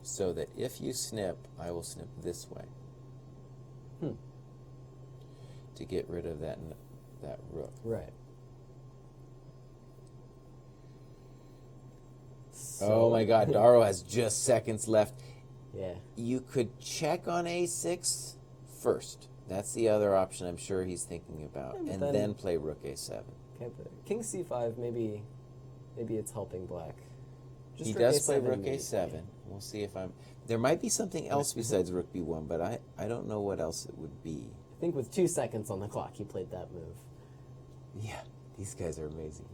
[SPEAKER 3] So that if you snip, I will snip this way. To get rid of that rook.
[SPEAKER 2] Right.
[SPEAKER 3] Oh my God, Daro has just seconds left.
[SPEAKER 2] Yeah.
[SPEAKER 3] You could check on a6 first. That's the other option I'm sure he's thinking about.
[SPEAKER 2] Yeah,
[SPEAKER 3] and
[SPEAKER 2] then-
[SPEAKER 3] then play rook a7.
[SPEAKER 2] Okay, but king c5, maybe it's helping black. Just
[SPEAKER 3] He
[SPEAKER 2] rook
[SPEAKER 3] does play
[SPEAKER 2] a7
[SPEAKER 3] rook
[SPEAKER 2] maybe.
[SPEAKER 3] a7. We'll see if I'm... There might be something else besides rook b1, but I don't know what else it would be.
[SPEAKER 2] I think with 2 seconds on the clock, he played that move.
[SPEAKER 3] Yeah, these guys are amazing.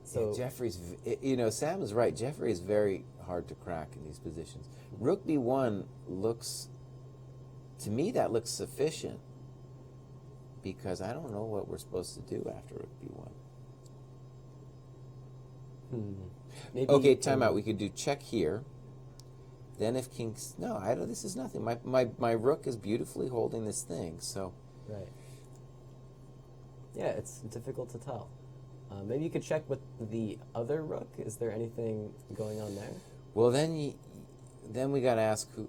[SPEAKER 2] So
[SPEAKER 3] Yeah, Jeffrey's, Sam is right. Jeffrey is very hard to crack in these positions. Rook b1 looks, to me, that looks sufficient because I don't know what we're supposed to do after rook b1.
[SPEAKER 2] maybe
[SPEAKER 3] Okay, time out. We could do check here. Then if king, no, I don't. This is nothing. My rook is beautifully holding this thing. So
[SPEAKER 2] Right. Yeah, it's difficult to tell. Maybe you could check with the other rook. Is there anything going on there?
[SPEAKER 3] well, then we got to ask who.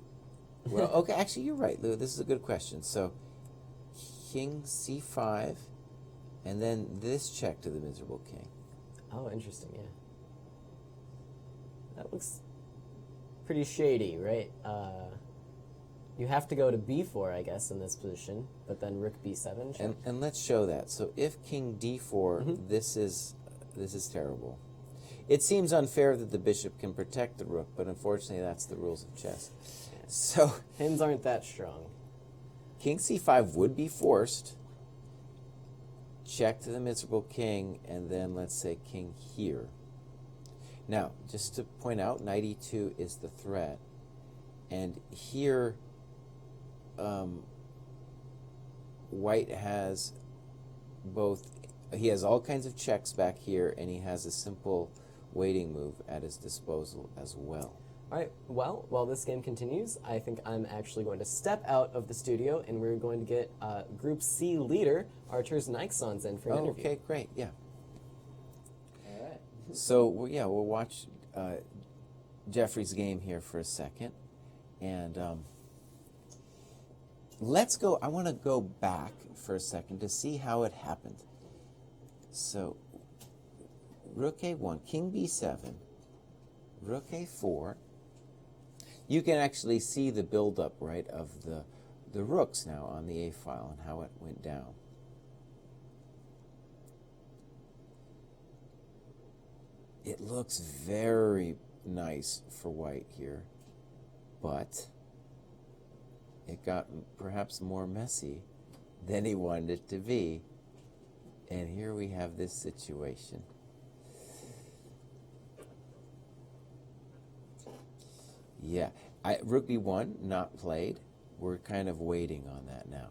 [SPEAKER 3] Well, okay, actually, you're right, Lou. This is a good question. So king c5, and then this check to the miserable king.
[SPEAKER 2] Oh, interesting. Yeah. That looks pretty shady, right? You have to go to b4, I guess, in this position, but then rook b7 check.
[SPEAKER 3] And let's show that. So if king d4, this is terrible. It seems unfair that the bishop can protect the rook, but unfortunately that's the rules of chess. So
[SPEAKER 2] Pins aren't that strong.
[SPEAKER 3] king c5 would be forced. Check to the miserable king, and then let's say king here. Now, just to point out, knight e2 is the threat. And here, white has both, he has all kinds of checks back here, and he has a simple waiting move at his disposal as well.
[SPEAKER 2] All right, well, while this game continues, I think I'm actually going to step out of the studio, and we're going to get Group C leader, Artur's Nixons, in for an interview.
[SPEAKER 3] Okay, great, yeah.
[SPEAKER 2] All right.
[SPEAKER 3] So, we'll watch Jeffrey's game here for a second. And let's go, I want to go back for a second to see how it happened. So, rook a1, king b7, rook a4. You can actually see the buildup, right, of the rooks now on the a file and how it went down. It looks very nice for white here, but it got perhaps more messy than he wanted it to be. And here we have this situation. Yeah, rook b1, not played. We're kind of waiting on that now.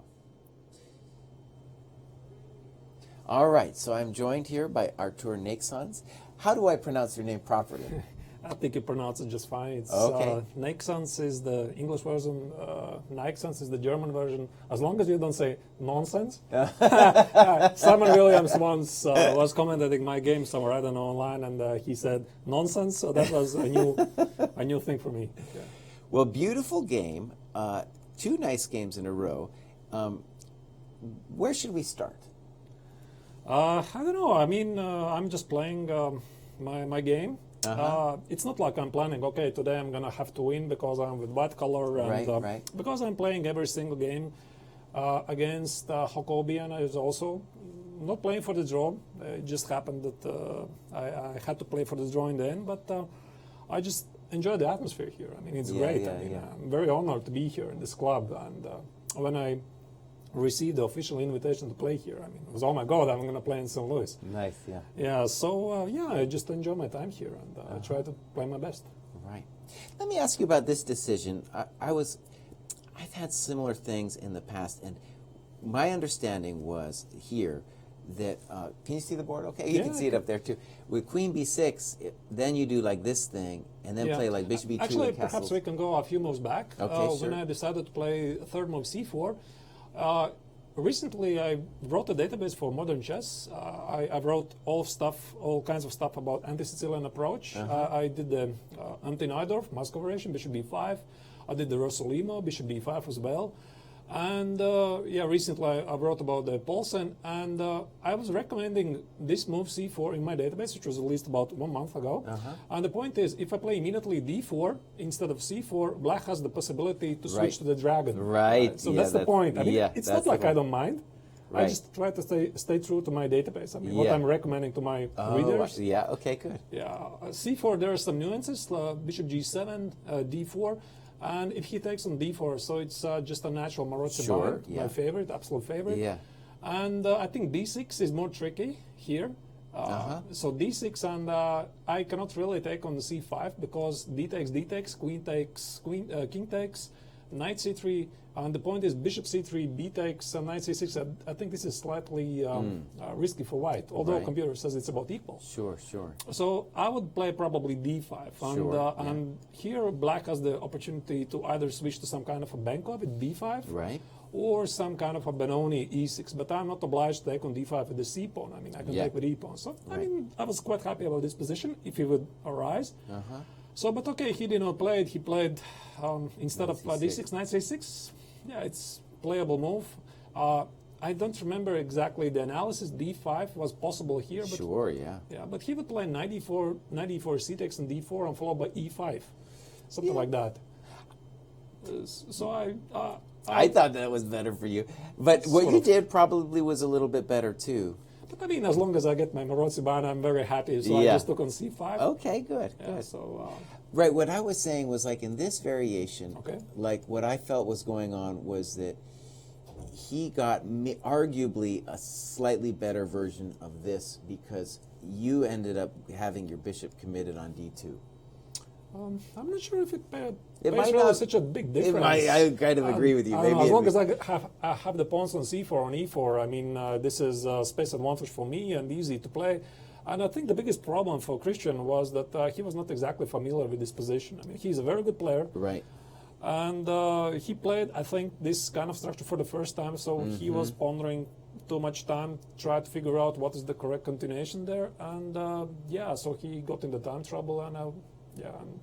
[SPEAKER 3] All right, so I'm joined here by Artur Nixons. How do I pronounce your name properly?
[SPEAKER 4] I think you pronounce it just fine. It's
[SPEAKER 3] Okay.
[SPEAKER 4] Nixons is the English version, Nixons is the German version. As long as you don't say nonsense. Simon Williams once was commenting my game somewhere, I don't know, online, and he said nonsense. So that was a new thing for me. Yeah.
[SPEAKER 3] Well, beautiful game. 2 nice games in a row. Where should we start?
[SPEAKER 4] I don't know. I mean, I'm just playing my game. It's not like I'm planning, okay, today I'm going to have to win because I'm with white color. And,
[SPEAKER 3] Right.
[SPEAKER 4] Because I'm playing every single game against Jacobian, I was also not playing for the draw. It just happened that I had to play for the draw in the end, but I just enjoy the atmosphere here. I mean, it's great. I mean, I'm very honored to be here in this club. And when I received the official invitation to play here, I mean, it was, oh my God, I'm going to play in St. Louis.
[SPEAKER 3] Nice, yeah.
[SPEAKER 4] Yeah, so I just enjoy my time here, and I try to play my best.
[SPEAKER 3] Right. Let me ask you about this decision. I've had similar things in the past, and my understanding was here that, can you see the board okay? You
[SPEAKER 4] Yeah,
[SPEAKER 3] can see it up there too. With Queen B6, then you do like this thing, and then play like Bishop B2
[SPEAKER 4] Actually,
[SPEAKER 3] and
[SPEAKER 4] perhaps
[SPEAKER 3] castles.
[SPEAKER 4] we can go a few moves back.
[SPEAKER 3] Okay,
[SPEAKER 4] When
[SPEAKER 3] sure.
[SPEAKER 4] I decided to play third move C4, recently I wrote a database for modern chess. I wrote all kinds of stuff about anti-Sicilian approach. I did the anti-Najdorf, Moscow variation, Bishop B5. I did the Rossolimo, Bishop B5 as well. And recently I wrote about the Paulsen, and I was recommending this move C4 in my database, which was released about 1 month ago. And the point is, if I play immediately D4 instead of C4, Black has the possibility to switch to the dragon.
[SPEAKER 3] Right.
[SPEAKER 4] So
[SPEAKER 3] Yeah,
[SPEAKER 4] that's the point. I mean, it's
[SPEAKER 3] that's
[SPEAKER 4] not
[SPEAKER 3] the
[SPEAKER 4] like I
[SPEAKER 3] point.
[SPEAKER 4] don't mind.
[SPEAKER 3] Right.
[SPEAKER 4] I just try to stay true to my database. I mean, what I'm recommending to my readers.
[SPEAKER 3] Yeah, okay, good.
[SPEAKER 4] Yeah, C4, there are some nuances, Bishop G7, D4, and if he takes on D4, so it's just a natural Marozzi
[SPEAKER 3] Sure,
[SPEAKER 4] bind, my favorite, absolute favorite.
[SPEAKER 3] Yeah.
[SPEAKER 4] And I think D6 is more tricky here. So D6, and I cannot really take on the C5 because D takes, Queen takes, King takes, Knight C3, and the point is Bishop C3, B takes, Knight C6. I think this is slightly risky for white, although computer says it's about equal.
[SPEAKER 3] Sure.
[SPEAKER 4] So I would play probably D5, and here Black has the opportunity to either switch to some kind of a Benko with B5,
[SPEAKER 3] Right.
[SPEAKER 4] or some kind of a Benoni E6. But I'm not obliged to take on D5 with the C pawn. I mean, I can take with E pawn. So I mean, I was quite happy about this position if he would arise. So, but okay, he did not play it. He played instead of D6, Knight C6. Yeah, it's playable move. I don't remember exactly the analysis. D5 was possible here, but
[SPEAKER 3] Sure, yeah.
[SPEAKER 4] yeah, but he would play knight d4, c takes, and d4, and followed by e5, something like that. So
[SPEAKER 3] I thought that was better for you. But what
[SPEAKER 4] Sort
[SPEAKER 3] you
[SPEAKER 4] of.
[SPEAKER 3] did probably was a little bit better too.
[SPEAKER 4] But I mean, as long as I get my Marozzi bind, I'm very happy. So I
[SPEAKER 3] Yeah.
[SPEAKER 4] just took on c5.
[SPEAKER 3] Okay, good.
[SPEAKER 4] Yeah,
[SPEAKER 3] Good.
[SPEAKER 4] so
[SPEAKER 3] Right, what I was saying was like in this variation,
[SPEAKER 4] Okay.
[SPEAKER 3] like what I felt was going on was that he got arguably a slightly better version of this because you ended up having your bishop committed on D2.
[SPEAKER 4] I'm not sure if it
[SPEAKER 3] It
[SPEAKER 4] makes
[SPEAKER 3] might
[SPEAKER 4] really
[SPEAKER 3] not-
[SPEAKER 4] such a big difference.
[SPEAKER 3] I kind of agree with you.
[SPEAKER 4] I don't know,
[SPEAKER 3] Maybe
[SPEAKER 4] as
[SPEAKER 3] it
[SPEAKER 4] long
[SPEAKER 3] was-
[SPEAKER 4] as I have the pawns on c4 on e4, I mean, this is space advantage for me and easy to play. And I think the biggest problem for Christian was that he was not exactly familiar with this position. I mean, he's a very good player.
[SPEAKER 3] Right.
[SPEAKER 4] And he played, I think, this kind of structure for the first time, so he was pondering too much time, tried to figure out what is the correct continuation there, and so he got into time trouble, and and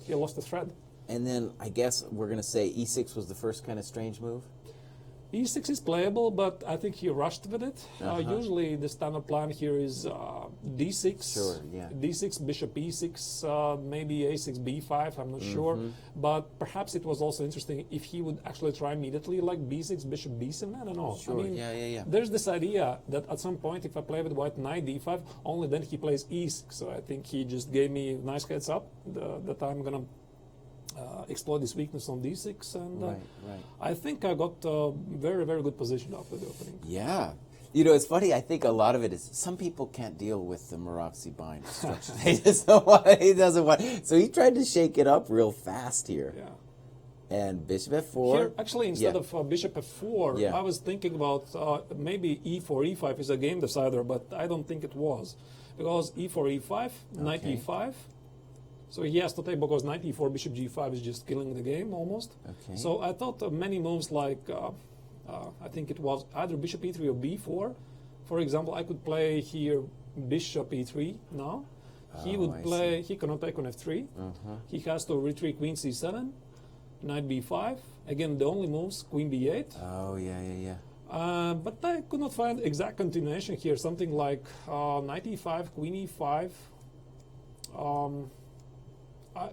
[SPEAKER 4] he lost the thread.
[SPEAKER 3] And then I guess we're going to say E6 was the first kind of strange move.
[SPEAKER 4] E6 is playable, but I think he rushed with it. Usually the standard plan here is D6,
[SPEAKER 3] Sure, yeah.
[SPEAKER 4] D6, Bishop E6, maybe A6, B5, I'm not sure. But perhaps it was also interesting if he would actually try immediately like B6, Bishop B7, I don't know.
[SPEAKER 3] Sure,
[SPEAKER 4] I mean,
[SPEAKER 3] yeah.
[SPEAKER 4] There's this idea that at some point if I play with white Knight D5, only then he plays E6. So I think he just gave me a nice heads up that I'm going to exploit this weakness on d6, and
[SPEAKER 3] Right.
[SPEAKER 4] I think I got a very, very good position after the opening.
[SPEAKER 3] Yeah. You know, it's funny. I think a lot of it is some people can't deal with the Marozzi bind structure. They just don't want. He doesn't want. So he tried to shake it up real fast here.
[SPEAKER 4] Yeah.
[SPEAKER 3] And Bishop F4.
[SPEAKER 4] Here, actually, instead
[SPEAKER 3] Yeah.
[SPEAKER 4] of Bishop F4,
[SPEAKER 3] Yeah.
[SPEAKER 4] I was thinking about maybe E4, E5 is a game decider, but I don't think it was. Because E4, E5, Knight
[SPEAKER 3] Okay.
[SPEAKER 4] E5, So he has to take because knight e4, bishop g5 is just killing the game almost.
[SPEAKER 3] Okay.
[SPEAKER 4] So I thought of many moves like, I think it was either bishop e3 or b4. For example, I could play here bishop e3 now. He
[SPEAKER 3] Oh,
[SPEAKER 4] would
[SPEAKER 3] I
[SPEAKER 4] play, he cannot take on f3. He has to retreat queen c7, knight b5. Again, the only moves, queen b8.
[SPEAKER 3] Oh, yeah, yeah, yeah.
[SPEAKER 4] But I could not find exact continuation here. Something like knight e5, queen e5.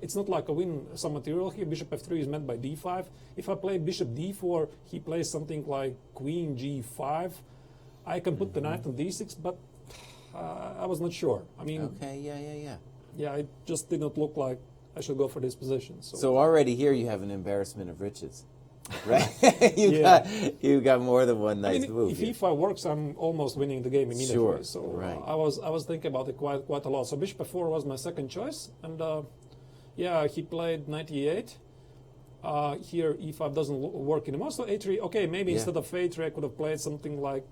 [SPEAKER 4] It's not like I win some material here. Bishop f3 is met by d5. If I play bishop d4, he plays something like queen g5. I can put the knight on d6, but I was not sure. I mean,
[SPEAKER 3] Okay, yeah, yeah, yeah.
[SPEAKER 4] yeah, it just did not look like I should go for this position.
[SPEAKER 3] So already here you have an embarrassment of riches, right?
[SPEAKER 4] Yeah.
[SPEAKER 3] you got more than one
[SPEAKER 4] I
[SPEAKER 3] nice
[SPEAKER 4] mean,
[SPEAKER 3] move.
[SPEAKER 4] if
[SPEAKER 3] here.
[SPEAKER 4] e5 works, I'm almost winning the game immediately.
[SPEAKER 3] Sure,
[SPEAKER 4] So
[SPEAKER 3] right.
[SPEAKER 4] I was thinking about it quite a lot. So bishop f4 was my second choice, and yeah, he played knight e8. Here e5 doesn't work anymore. So a3. Okay, maybe
[SPEAKER 3] Yeah.
[SPEAKER 4] instead of a3, I could have played something like.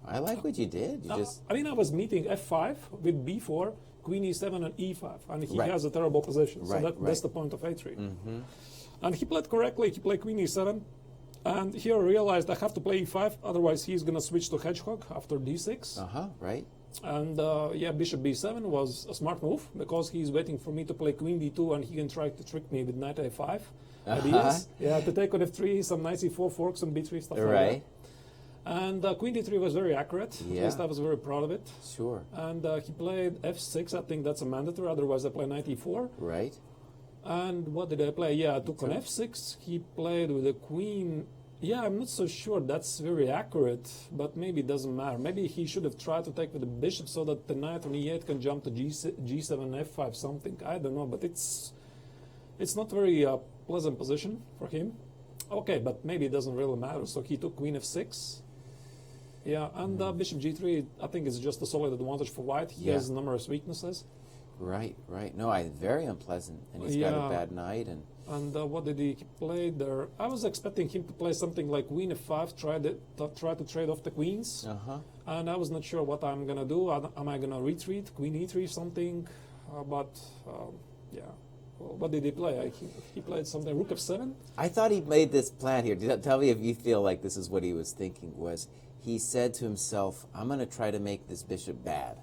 [SPEAKER 3] I like what you did. You just
[SPEAKER 4] I mean, I was meeting f5 with b4, queen e7, and e5, and he
[SPEAKER 3] Right.
[SPEAKER 4] has a terrible position. So
[SPEAKER 3] Right,
[SPEAKER 4] that's
[SPEAKER 3] right.
[SPEAKER 4] the point of a3. And he played correctly. He played queen e7, and here I realized I have to play e5, otherwise he's going to switch to hedgehog after d6.
[SPEAKER 3] right.
[SPEAKER 4] And yeah, bishop b7 was a smart move because he's waiting for me to play queen d2, and he can try to trick me with knight a5 ideas. Yeah, to take on f3, some knight c4 forks on b3 stuff like that.
[SPEAKER 3] Right.
[SPEAKER 4] And queen d3 was very accurate.
[SPEAKER 3] Yeah.
[SPEAKER 4] At least I was very proud of it.
[SPEAKER 3] Sure.
[SPEAKER 4] And he played f6. I think that's a mandatory. Otherwise, I play knight e4.
[SPEAKER 3] Right.
[SPEAKER 4] And what did I play? Yeah, I took on f6. He played with the queen. Yeah, I'm not so sure that's very accurate, but maybe it doesn't matter. Maybe he should have tried to take with the bishop so that the knight on e8 can jump to g7, f5, something. I don't know, but it's not very pleasant position for him. Okay, but maybe it doesn't really matter. So he took queen f6. Yeah, and bishop g3, I think is just a solid advantage for white. He
[SPEAKER 3] Yeah.
[SPEAKER 4] has numerous weaknesses.
[SPEAKER 3] Right. Right. No, very unpleasant, and he's got
[SPEAKER 4] Yeah.
[SPEAKER 3] a bad knight, and
[SPEAKER 4] And what did he play there? I was expecting him to play something like queen f5, try to trade off the queens. And I was not sure what I'm gonna do. Am I gonna retreat, queen e3, something? Yeah. Well, what did he play? He played something, rook f7.
[SPEAKER 3] I thought he made this plan here. Tell me if you feel like this is what he was thinking. Was he said to himself, "I'm going to try to make this bishop bad."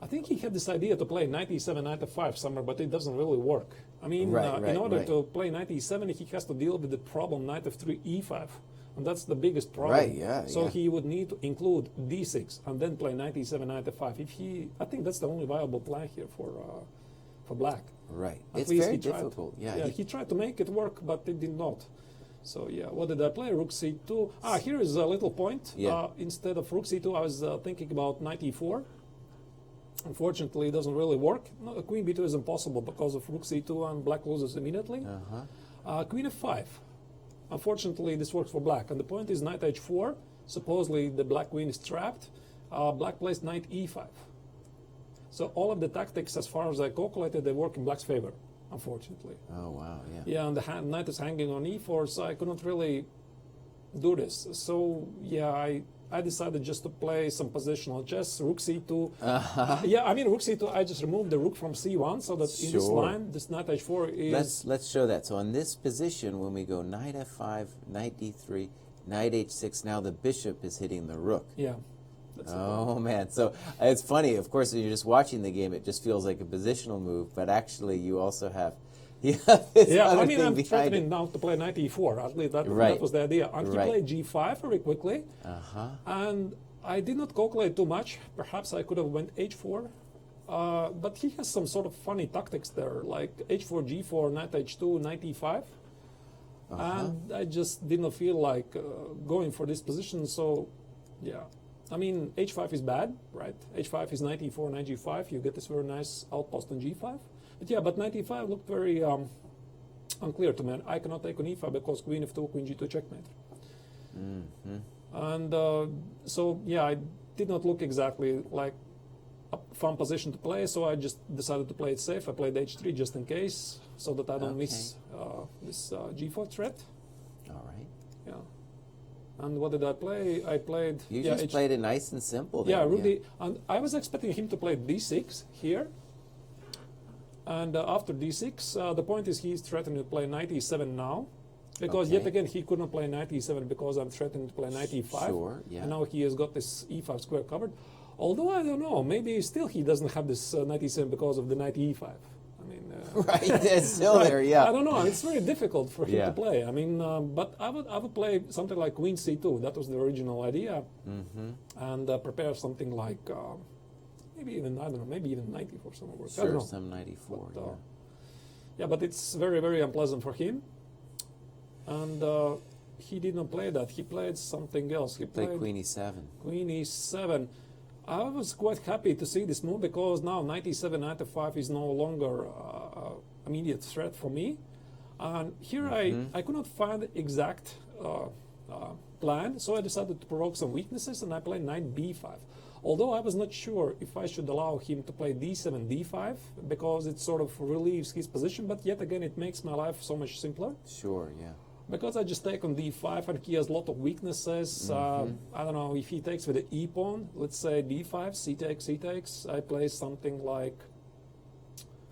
[SPEAKER 4] I think he had this idea to play knight e7, knight f5 somewhere, but it doesn't really work. I mean, in order to play knight e7, he has to deal with the problem knight f3, e5. And that's the biggest problem.
[SPEAKER 3] Right, yeah,
[SPEAKER 4] So
[SPEAKER 3] yeah.
[SPEAKER 4] he would need to include d6 and then play knight e7, knight f5. I think that's the only viable plan here for black.
[SPEAKER 3] Right.
[SPEAKER 4] At
[SPEAKER 3] It's
[SPEAKER 4] least
[SPEAKER 3] very
[SPEAKER 4] he tried.
[SPEAKER 3] difficult. Yeah.
[SPEAKER 4] Yeah, he tried to make it work, but it did not. So yeah, what did I play? Rook c2. Here is a little point.
[SPEAKER 3] Yeah.
[SPEAKER 4] Instead of rook c2, I was thinking about knight e4. Unfortunately, it doesn't really work. No, queen b2 is impossible because of rook c2 and black loses immediately. Queen f5. Unfortunately, this works for black. And the point is knight h4. Supposedly, the black queen is trapped. Black plays knight e5. So all of the tactics, as far as I calculated, they work in black's favor, unfortunately.
[SPEAKER 3] Oh wow. Yeah.
[SPEAKER 4] Yeah, and the knight is hanging on e4, so I couldn't really do this. So yeah, I decided just to play some positional chess, rook c2. Yeah, I mean rook c2. I just removed the rook from c1 so that in this
[SPEAKER 3] Sure.
[SPEAKER 4] line, this knight h4 is.
[SPEAKER 3] Let's show that. So in this position, when we go knight f5, knight d3, knight h6, now the bishop is hitting the rook.
[SPEAKER 4] Yeah. That's it.
[SPEAKER 3] Oh man, so it's funny. Of course, when you're just watching the game, it just feels like a positional move, but actually, you also have this
[SPEAKER 4] Yeah,
[SPEAKER 3] other
[SPEAKER 4] I mean,
[SPEAKER 3] thing
[SPEAKER 4] I'm
[SPEAKER 3] behind
[SPEAKER 4] threatening
[SPEAKER 3] it.
[SPEAKER 4] now to play knight e4. At least that
[SPEAKER 3] Right.
[SPEAKER 4] was the idea. And he
[SPEAKER 3] Right.
[SPEAKER 4] played g5 very quickly. And I did not calculate too much. Perhaps I could have went h4. But he has some sort of funny tactics there, like h4, g4, knight h2, knight e5. And I just did not feel like going for this position. So, yeah. I mean, h5 is bad, right? h5 is knight e4, knight g5. You get this very nice outpost on g5. But yeah, but knight e5 looked very unclear to me. I cannot take on e5 because queen f2, queen g2 checkmate. And so, yeah, I did not look exactly like a fun position to play, so I just decided to play it safe. I played h3 just in case, so that I don't miss this g4 threat.
[SPEAKER 3] All right.
[SPEAKER 4] Yeah. And what did I play? I played.
[SPEAKER 3] You
[SPEAKER 4] yeah,
[SPEAKER 3] just played it nice and simple. There.
[SPEAKER 4] Yeah, Rudy. And I was expecting him to play d6 here. And after d6, the point is he's threatening to play knight e7 now, because
[SPEAKER 3] Okay.
[SPEAKER 4] yet again he couldn't play knight e7 because I'm threatening to play knight e5.
[SPEAKER 3] Sure, yeah.
[SPEAKER 4] And now he has got this e5 square covered. Although I don't know, maybe still he doesn't have this knight e7 because of the knight e5. I mean,
[SPEAKER 3] Right, it's still there, yeah.
[SPEAKER 4] I don't know. It's very difficult for him
[SPEAKER 3] Yeah.
[SPEAKER 4] to play. I mean, but I would play something like queen c2. That was the original idea, and prepare something like maybe even I don't know, maybe even knight e4 somewhere. I don't
[SPEAKER 3] Sure,
[SPEAKER 4] know.
[SPEAKER 3] some 94,
[SPEAKER 4] But,
[SPEAKER 3] yeah.
[SPEAKER 4] Yeah, but it's very, very unpleasant for him. And he didn't play that. He played something else. He
[SPEAKER 3] Play
[SPEAKER 4] played
[SPEAKER 3] queen e7.
[SPEAKER 4] Queen e7. I was quite happy to see this move because now knight e7, knight f5 is no longer immediate threat for me. And here I could not find the exact plan, so I decided to provoke some weaknesses and I played knight b5. Although I was not sure if I should allow him to play d7, d5 because it sort of relieves his position, but yet again it makes my life so much simpler.
[SPEAKER 3] Sure, yeah.
[SPEAKER 4] Because I just take on d5 and he has a lot of weaknesses. I don't know, if he takes with the e pawn, let's say d5, c takes, I play something like,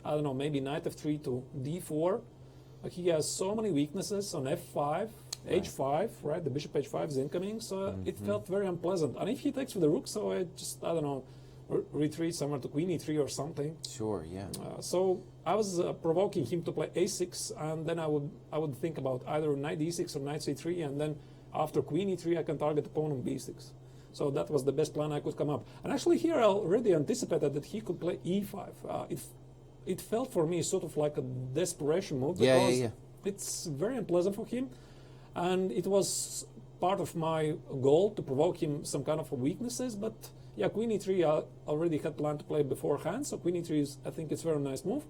[SPEAKER 4] I don't know, maybe knight f3 to d4. He has so many weaknesses on f5, h5, right? The bishop h5 is incoming, so it felt very unpleasant. And if he takes with the rook, so I just, I don't know, retreat somewhere to queen e3 or something.
[SPEAKER 3] Sure, yeah.
[SPEAKER 4] So I was provoking him to play a6, and then I would think about either knight d6 or knight c3, and then after queen e3 I can target the pawn on b6. So that was the best plan I could come up. And actually here I already anticipated that he could play e5. It felt for me sort of like a desperation move because it's very unpleasant for him, and it was part of my goal to provoke him some kind of weaknesses, but yeah, queen e3 I already had planned to play beforehand, so queen e3 is, I think it's a very nice move.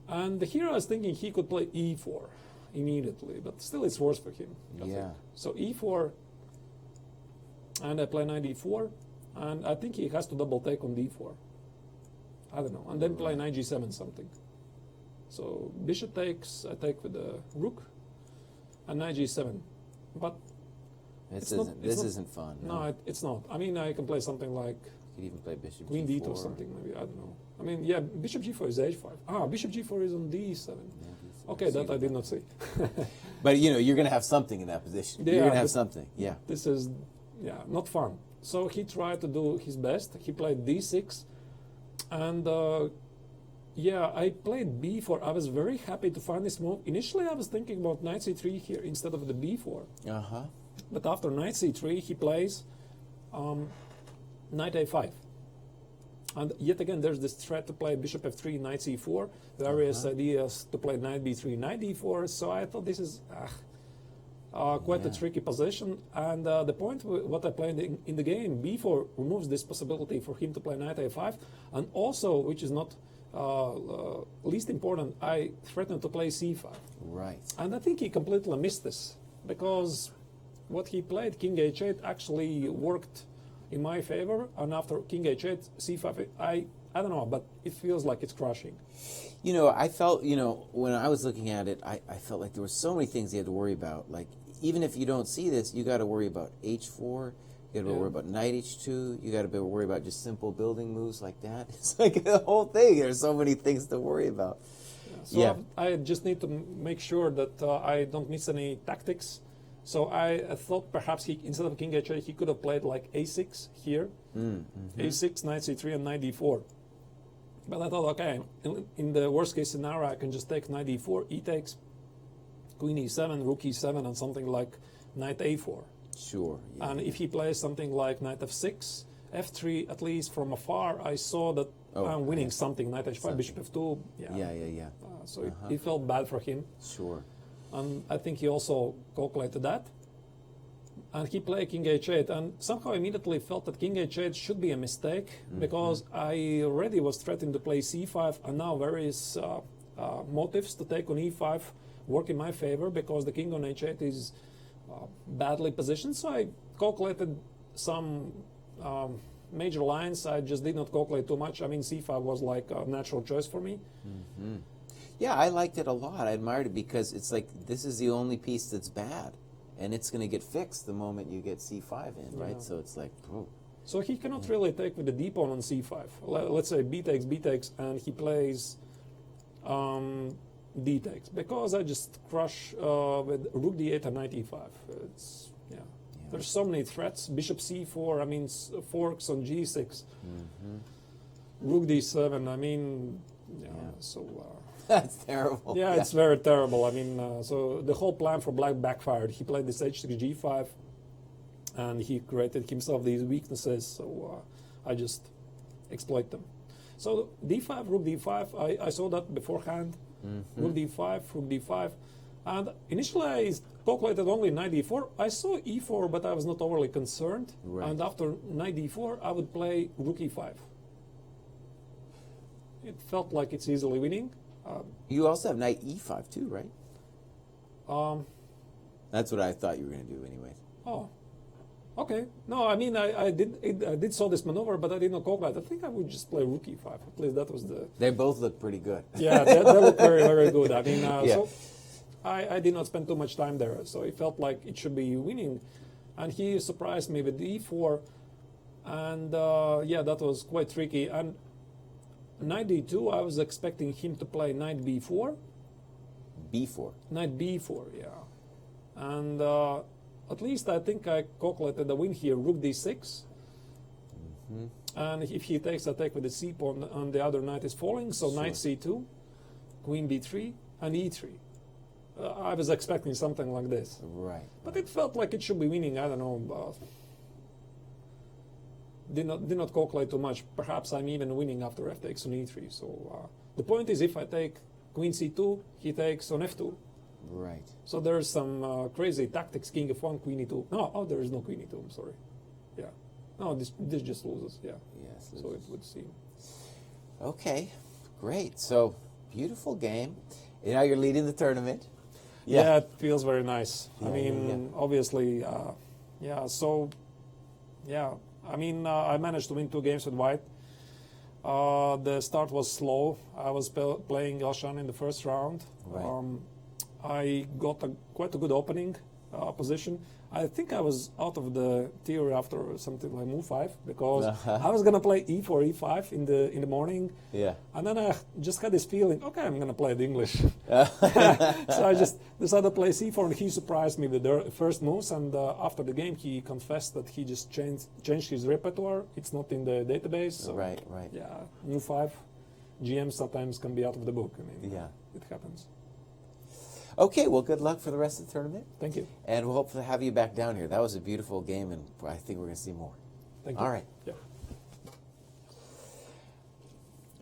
[SPEAKER 4] And here I was thinking he could play e4 immediately, but still it's worse for him. I think. So e4, and I play knight e4, and I think he has to double take on d4. I don't know, and then play knight g7 something. So bishop takes, I take with the rook, and knight g7. But
[SPEAKER 3] This
[SPEAKER 4] it's
[SPEAKER 3] isn't fun.
[SPEAKER 4] no, it's not. I mean, I can play something like
[SPEAKER 3] You could even play bishop
[SPEAKER 4] queen
[SPEAKER 3] g4.
[SPEAKER 4] d2 or something, maybe, I don't know. I mean, yeah, bishop g4 is h5. Ah, bishop g4 is on d7.
[SPEAKER 3] Yeah,
[SPEAKER 4] Okay, that I did not see.
[SPEAKER 3] But you know, you're going to have something in that position.
[SPEAKER 4] Yeah,
[SPEAKER 3] you're going to have
[SPEAKER 4] but-
[SPEAKER 3] something. Yeah.
[SPEAKER 4] This is, yeah, not fun. So he tried to do his best. He played d6, and yeah, I played b4. I was very happy to find this move. Initially, I was thinking about knight c3 here instead of the b4.
[SPEAKER 3] Uh-huh.
[SPEAKER 4] But after knight c3, he plays knight a5. And yet again, there's this threat to play bishop f3, knight c4, various ideas to play knight b3, knight d4. So I thought this is quite a tricky position. And the point, what I played in the game, b4 removes this possibility for him to play knight a5. And also, which is not least important, I threatened to play c5.
[SPEAKER 3] Right.
[SPEAKER 4] And I think he completely missed this, because what he played, king h8, actually worked in my favor, and after king h8, c5, I don't know, but it feels like it's crushing.
[SPEAKER 3] You know, I felt, you know, when I was looking at it, I felt like there were so many things you had to worry about. Like, even if you don't see this, you got to worry about h4, you got to worry about knight h2, you got to worry about just simple building moves like that. It's like the whole thing. There's so many things to worry about.
[SPEAKER 4] So I just need to make sure that I don't miss any tactics. So I thought perhaps he, instead of king h8, he could have played like a6 here, a6, knight c3, and knight d4. But I thought, okay, in the worst case scenario, I can just take knight d4, e takes, queen e7, rook e7, and something like knight a4.
[SPEAKER 3] Sure. Yeah.
[SPEAKER 4] And if he plays something like knight f6, f3, at least from afar, I saw that I'm winning something, knight h5, bishop f2.
[SPEAKER 3] Yeah.
[SPEAKER 4] So it felt bad for him.
[SPEAKER 3] Sure.
[SPEAKER 4] And I think he also calculated that. And he played king h8, and somehow immediately felt that king h8 should be a mistake, because I already was threatening to play c5, and now various motives to take on e5 work in my favor, because the king on h8 is badly positioned. So I calculated some major lines. I just did not calculate too much. I mean, c5 was like a natural choice for me.
[SPEAKER 3] Yeah, I liked it a lot. I admired it because it's like this is the only piece that's bad, and it's going to get fixed the moment you get c5 in, right? So it's like, oh.
[SPEAKER 4] So he cannot really take with the d pawn on c5. Let's say b takes, and he plays D takes, because I just crush with rook d8 and knight e5. It's There's so many threats. Bishop c4. I mean, forks on g6. Rook d7. I mean, so.
[SPEAKER 3] That's terrible.
[SPEAKER 4] Yeah, it's very terrible. I mean, so the whole plan for black backfired. He played this h6 g5, and he created himself these weaknesses. So I just exploit them. So d5, rook d5. I saw that beforehand. Rook d5, rook d5, and initially I calculated only knight d4. I saw e4, but I was not overly concerned.
[SPEAKER 3] Right.
[SPEAKER 4] And after knight d4, I would play rook e5. It felt like it's easily winning.
[SPEAKER 3] You also have knight e5 too, right? That's what I thought you were going to do anyways.
[SPEAKER 4] Oh, okay. No, I mean I did saw this maneuver, but I did not calculate. I think I would just play rook e5. At least that was the.
[SPEAKER 3] They both look pretty good.
[SPEAKER 4] Yeah, they look very, very good. I mean,
[SPEAKER 3] Yeah.
[SPEAKER 4] so I did not spend too much time there, so it felt like it should be winning, and he surprised me with e4, and that was quite tricky. And knight d2, I was expecting him to play knight b4.
[SPEAKER 3] b4.
[SPEAKER 4] Knight b4, yeah, and at least I think I calculated the win here. Rook d6. And if he takes, I take with the c pawn, and the other knight is falling. So knight c2, queen b3, and e3. I was expecting something like this,
[SPEAKER 3] Right.
[SPEAKER 4] but it felt like it should be winning. I don't know. Did not calculate too much. Perhaps I'm even winning after f takes on e3. So the point is, if I take queen c2, he takes on f2.
[SPEAKER 3] Right.
[SPEAKER 4] So there's some crazy tactics. King f1, queen e2. No, there is no queen e2. I'm sorry. Yeah. No, this just loses. Yeah.
[SPEAKER 3] Yes.
[SPEAKER 4] So it would seem.
[SPEAKER 3] Okay. Great. So beautiful game. And now you're leading the tournament.
[SPEAKER 4] Yeah, it feels very nice. I
[SPEAKER 3] Yeah,
[SPEAKER 4] mean, obviously, So, I mean, I managed to win 2 games with white. The start was slow. I was playing Elshan in the first round.
[SPEAKER 3] Right.
[SPEAKER 4] I got quite a good opening position. I think I was out of the theory after something like move 5, because I was gonna play e4, e5 in the morning.
[SPEAKER 3] Yeah.
[SPEAKER 4] And then I just had this feeling, okay, I'm going to play the English. So I just decided to play c4, and he surprised me with the first moves. And after the game, he confessed that he just changed his repertoire. It's not in the database. So
[SPEAKER 3] Right.
[SPEAKER 4] yeah, move 5. GM sometimes can be out of the book. I mean,
[SPEAKER 3] Yeah.
[SPEAKER 4] it happens.
[SPEAKER 3] Okay. Well, good luck for the rest of the tournament.
[SPEAKER 4] Thank you.
[SPEAKER 3] And we'll hope to have you back down here. That was a beautiful game, and I think we're going to see more.
[SPEAKER 4] Thank you.
[SPEAKER 3] All right.
[SPEAKER 4] Yeah.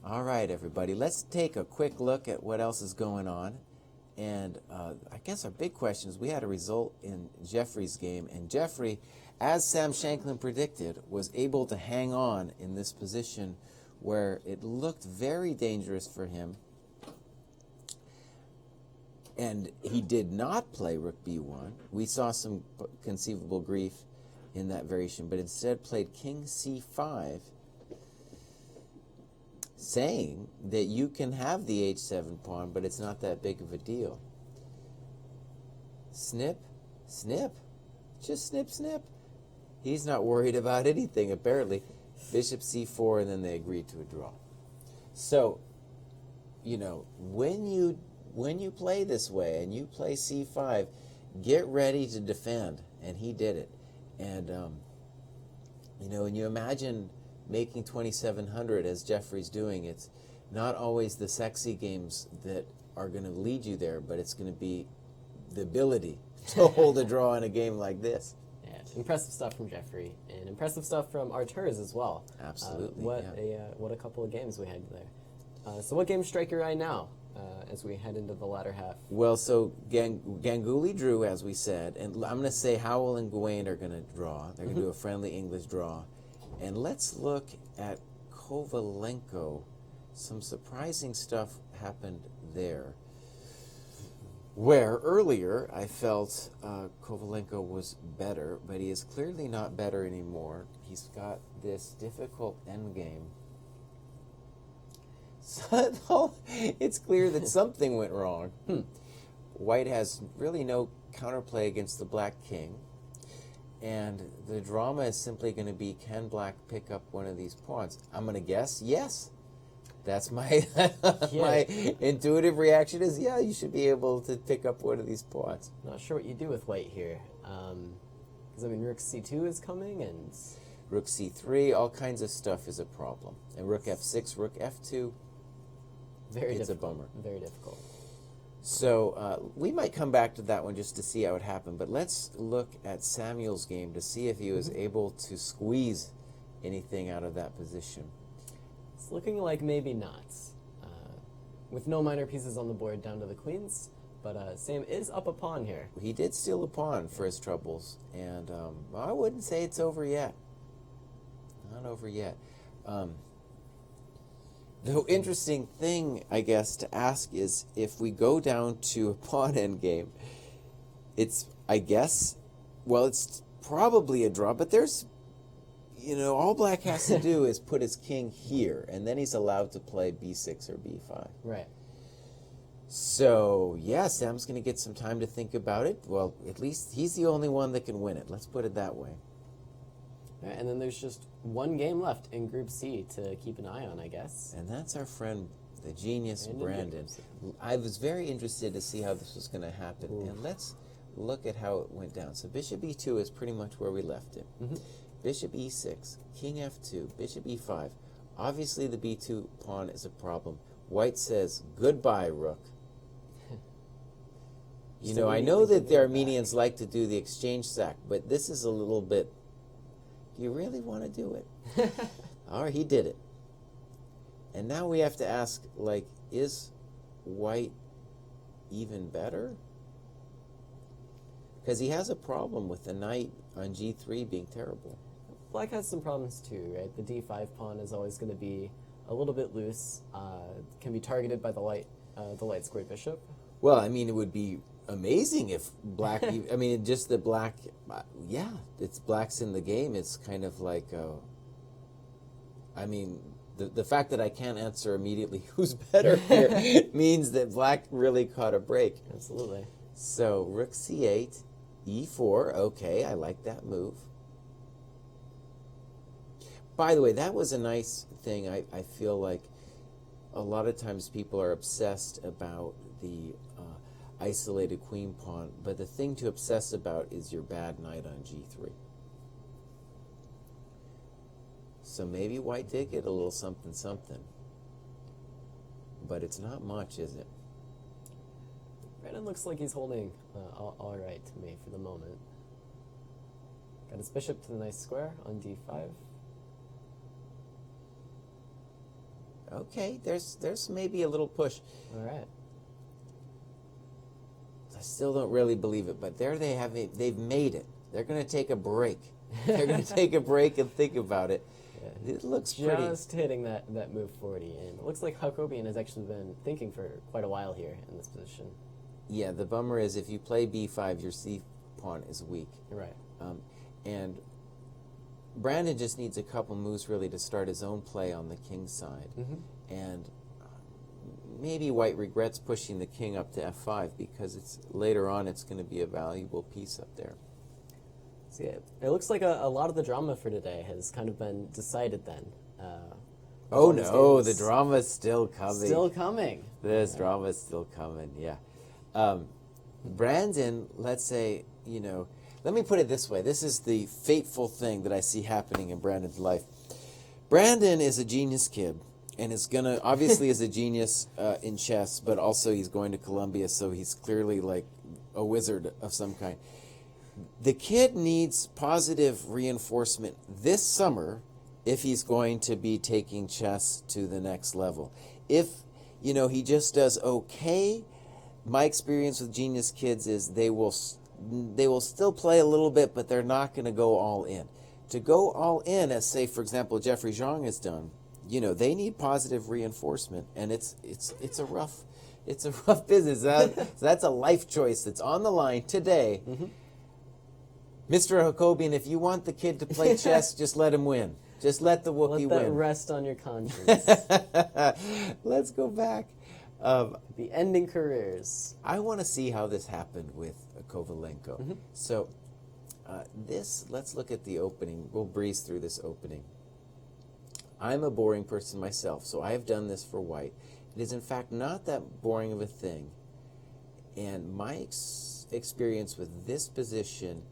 [SPEAKER 3] All right, everybody. Let's take a quick look at what else is going on. And I guess our big question is, we had a result in Jeffrey's game. And Jeffrey, as Sam Shanklin predicted, was able to hang on in this position where it looked very dangerous for him. And he did not play rook b1. We saw some conceivable grief in that variation, but instead played king c5, saying that you can have the h7 pawn, but it's not that big of a deal. Snip, snip, just snip, snip. He's not worried about anything, apparently. Bishop c4, and then they agreed to a draw. So, you know, when you play this way and you play c5, get ready to defend, and he did it. And, you know, when you imagine making 2,700 as Jeffrey's doing, it's not always the sexy games that are going to lead you there, but it's going to be the ability to hold a draw in a game like this.
[SPEAKER 2] Yeah, impressive stuff from Jeffrey, and impressive stuff from Arturs as well.
[SPEAKER 3] Absolutely.
[SPEAKER 2] What a couple of games we had there. So what game strike your eye now as we head into the latter half?
[SPEAKER 3] Well, so Ganguly drew, as we said, and I'm going to say Howell and Gawain are going to draw. They're going to do a friendly English draw. And let's look at Kovalenko. Some surprising stuff happened there, where earlier I felt Kovalenko was better, but he is clearly not better anymore. He's got this difficult endgame. So it's clear that something went wrong. White has really no counterplay against the black king. And the drama is simply going to be, can black pick up one of these pawns? I'm going to guess yes. That's my my intuitive reaction is, yeah, you should be able to pick up one of these pawns.
[SPEAKER 2] Not sure what you do with white here. Because, I mean, rook c2 is coming, and...
[SPEAKER 3] Rook c3, all kinds of stuff is a problem. And rook f6, rook f2, it's a bummer.
[SPEAKER 2] Very difficult.
[SPEAKER 3] So we might come back to that one just to see how it happened. But let's look at Samuel's game to see if he was able to squeeze anything out of that position.
[SPEAKER 2] It's looking like maybe not. With no minor pieces on the board down to the queens, but Sam is up a pawn here.
[SPEAKER 3] He did steal a pawn for his troubles, and I wouldn't say it's over yet. Not over yet. The interesting thing, I guess, to ask is if we go down to a pawn endgame, it's, I guess, well, it's probably a draw, but there's, all black has to do is put his king here, and then he's allowed to play b6 or b5.
[SPEAKER 2] Right.
[SPEAKER 3] So, yeah, Sam's going to get some time to think about it. Well, at least he's the only one that can win it. Let's put it that way.
[SPEAKER 2] All right, and then there's just one game left in Group C to keep an eye on, I guess.
[SPEAKER 3] And that's our friend, the genius Brandon. I was very interested to see how this was going to happen. Ooh. And let's look at how it went down. So bishop e2 is pretty much where we left it. Bishop e6, king f2, bishop e5. Obviously, the b2 pawn is a problem. White says, goodbye, rook. I know that the Armenians like to do the exchange sack, but this is a little bit... Do you really want to do it? All right, he did it. And now we have to ask, is white even better? Because he has a problem with the knight on g3 being terrible.
[SPEAKER 2] Black has some problems too, right? The d5 pawn is always going to be a little bit loose. Can be targeted by the light squared bishop.
[SPEAKER 3] Well, I mean, it would be amazing if black, just the black, it's black's in the game. It's kind of like, the fact that I can't answer immediately who's better here means that black really caught a break.
[SPEAKER 2] Absolutely.
[SPEAKER 3] So rook c8, e4, okay, I like that move. By the way, that was a nice thing. I feel like a lot of times people are obsessed about the isolated queen pawn, but the thing to obsess about is your bad knight on g3. So maybe white did get a little something something, but it's not much, is it?
[SPEAKER 2] Brandon looks like he's holding all right to me for the moment. Got his bishop to the nice square on d5.
[SPEAKER 3] Okay, there's maybe a little push.
[SPEAKER 2] All right.
[SPEAKER 3] I still don't really believe it, but there they have it. They've made it. They're going to take a break. They're going to take a break and think about it. Yeah. It looks pretty.
[SPEAKER 2] Just hitting that move 40, and it looks like Jacobian has actually been thinking for quite a while here in this position.
[SPEAKER 3] Yeah, the bummer is if you play b5, your c pawn is weak.
[SPEAKER 2] Right.
[SPEAKER 3] And Brandon just needs a couple moves really to start his own play on the king side. And maybe white regrets pushing the king up to f5 because later on it's going to be a valuable piece up there.
[SPEAKER 2] So yeah, it looks like a lot of the drama for today has kind of been decided then.
[SPEAKER 3] Oh no, the drama's still coming.
[SPEAKER 2] Still coming.
[SPEAKER 3] This drama's still coming, yeah. Brandon, let's say, let me put it this way. This is the fateful thing that I see happening in Brandon's life. Brandon is a genius kid. And is obviously is a genius in chess, but also he's going to Columbia, so he's clearly like a wizard of some kind. The kid needs positive reinforcement this summer if he's going to be taking chess to the next level. If, he just does okay, my experience with genius kids is they will still play a little bit, but they're not going to go all in. To go all in, as say, for example, Jeffrey Zhang has done, they need positive reinforcement, and it's a rough business. So that's a life choice that's on the line today. Mr. Jacobian, if you want the kid to play chess, just let him win. Just let the Wookiee
[SPEAKER 2] let that
[SPEAKER 3] win.
[SPEAKER 2] Rest on your conscience.
[SPEAKER 3] Let's go back.
[SPEAKER 2] The ending careers.
[SPEAKER 3] I want to see how this happened with Kovalenko. So let's look at the opening. We'll breeze through this opening. I'm a boring person myself, so I have done this for white. It is in fact not that boring of a thing. And my experience with this position,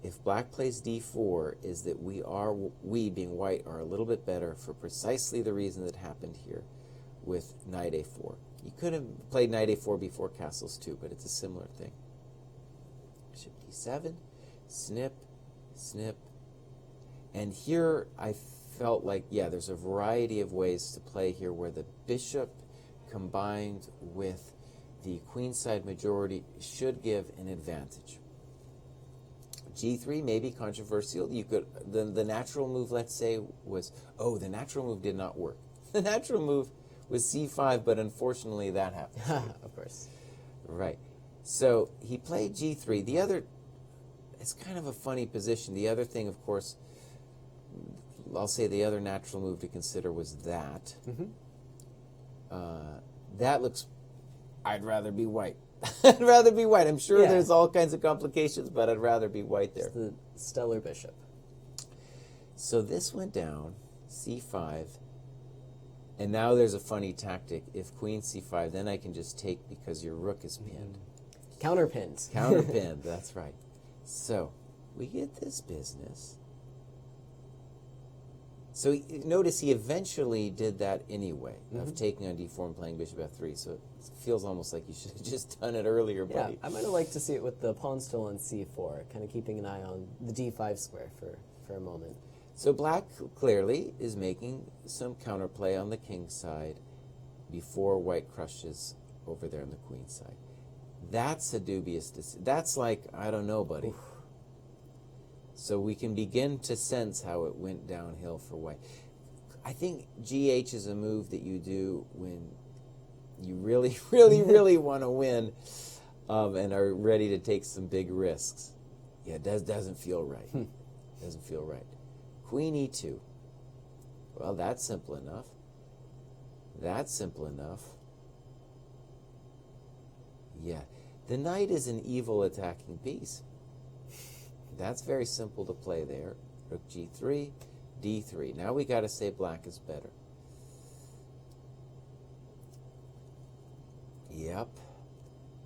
[SPEAKER 3] if black plays d4, is that we being white are a little bit better for precisely the reason that happened here with knight a4. You could have played knight a4 before castles too, but it's a similar thing. Bishop d7, snip, snip. And here I felt like, yeah, there's a variety of ways to play here where the bishop combined with the queenside majority should give an advantage. G3 may be controversial. You could the natural move, let's say, was the natural move did not work. The natural move was c5, but unfortunately that happened.
[SPEAKER 2] Of course.
[SPEAKER 3] Right. So he played g3. The other, it's kind of a funny position. The other thing, of course, I'll say the other natural move to consider was that. That looks, I'd rather be white. I'd rather be white. I'm sure there's all kinds of complications, but I'd rather be white there.
[SPEAKER 2] It's the stellar bishop.
[SPEAKER 3] So this went down, c5, and now there's a funny tactic. If queen c5, then I can just take because your rook is pinned.
[SPEAKER 2] Counterpinned.
[SPEAKER 3] Counterpinned, that's right. So we get this business. So notice he eventually did that anyway, of taking on d4 and playing bishop f3. So it feels almost like you should have just done it earlier, buddy.
[SPEAKER 2] Yeah, I might have liked to see it with the pawn still on c4, kind of keeping an eye on the d5 square for a moment.
[SPEAKER 3] So black clearly is making some counterplay on the king side before white crushes over there on the queen side. That's a dubious decision. That's like, I don't know, buddy. Oof. So we can begin to sense how it went downhill for white. I think GH is a move that you do when you really, really, really want to win and are ready to take some big risks. Yeah, it doesn't feel right. Doesn't feel right. Queen e2. Well, that's simple enough. That's simple enough. Yeah. The knight is an evil attacking piece. That's very simple to play there. Rook g3, d3. Now we got to say black is better. Yep.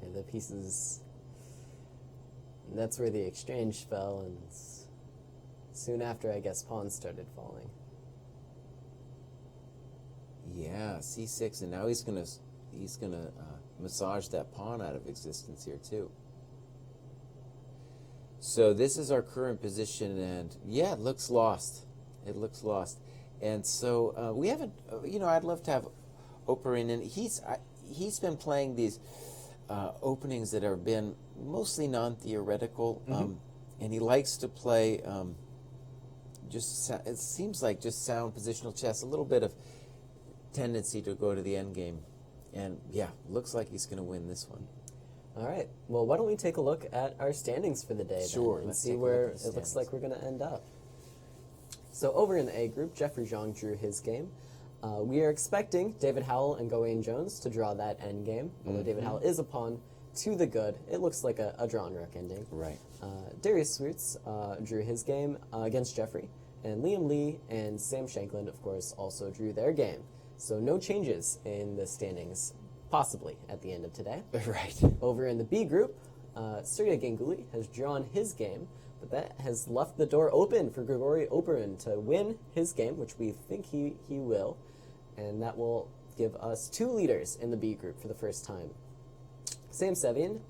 [SPEAKER 2] And the pieces, that's where the exchange fell, and soon after, I guess, pawns started falling.
[SPEAKER 3] Yeah, c6, and now he's gonna massage that pawn out of existence here too. So this is our current position, and yeah, it looks lost. It looks lost. And so we haven't, I'd love to have Oprah in, and he's been playing these openings that have been mostly non-theoretical, and he likes to play it seems like just sound positional chess, a little bit of tendency to go to the end game. And yeah, looks like he's going to win this one.
[SPEAKER 2] All right. Well, why don't we take a look at our standings for the day
[SPEAKER 3] Sure,
[SPEAKER 2] then, and
[SPEAKER 3] let's
[SPEAKER 2] see
[SPEAKER 3] take a
[SPEAKER 2] where
[SPEAKER 3] look at the
[SPEAKER 2] it looks
[SPEAKER 3] standings.
[SPEAKER 2] like we're going to end up. So over in the A group, Jeffrey Zhang drew his game. We are expecting David Howell and Gawain Jones to draw that end game. Although David Howell is a pawn to the good, it looks like a drawn rook ending.
[SPEAKER 3] Right.
[SPEAKER 2] Darius Swoots drew his game against Jeffrey. And Liam Lee and Sam Shankland, of course, also drew their game. So no changes in the standings, possibly, at the end of today.
[SPEAKER 3] Right.
[SPEAKER 2] Over in the B group, Surya Ganguly has drawn his game, but that has left the door open for Grigory Operin to win his game, which we think he will, and that will give us 2 leaders in the B group for the first time. Sam Sevian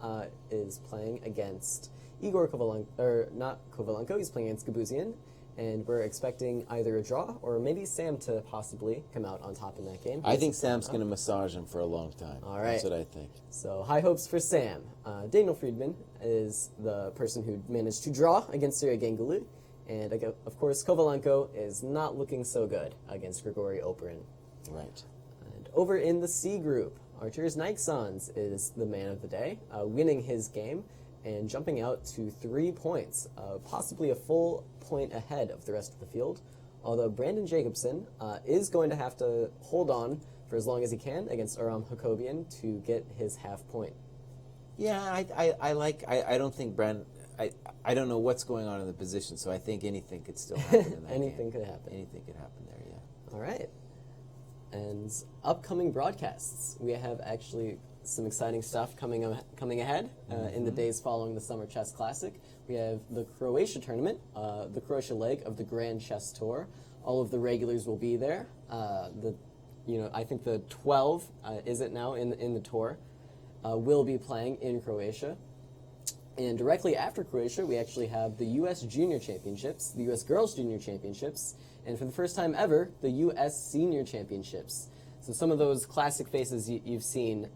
[SPEAKER 2] is playing against Igor Kovalenko, or not Kovalenko, he's playing against Gabuzian, and we're expecting either a draw or maybe Sam to possibly come out on top in that game.
[SPEAKER 3] I think Sam's going to massage him for a long time.
[SPEAKER 2] All right.
[SPEAKER 3] That's what I think.
[SPEAKER 2] So high hopes for Sam. Daniel Friedman is the person who managed to draw against Surya Ganguly, and of course Kovalenko is not looking so good against Grigory Operin.
[SPEAKER 3] Right.
[SPEAKER 2] And over in the C group, Archer's Nixons is the man of the day, winning his game and jumping out to 3 points, possibly a full point ahead of the rest of the field. Although Brandon Jacobson is going to have to hold on for as long as he can against Aram Hakobian to get his half point.
[SPEAKER 3] Yeah, I don't think Brandon, I don't know what's going on in the position, so I think anything could still happen in that
[SPEAKER 2] Anything
[SPEAKER 3] game.
[SPEAKER 2] could happen.
[SPEAKER 3] Anything could happen there, yeah.
[SPEAKER 2] All right. And upcoming broadcasts. We have actually some exciting stuff coming ahead in the days following the Summer Chess Classic. We have the Croatia tournament, the Croatia leg of the Grand Chess Tour. All of the regulars will be there. I think the 12 is it now in the tour will be playing in Croatia. And directly after Croatia, we actually have the U.S. Junior Championships, the U.S. Girls Junior Championships, and for the first time ever, the U.S. Senior Championships. So some of those classic faces you've seen,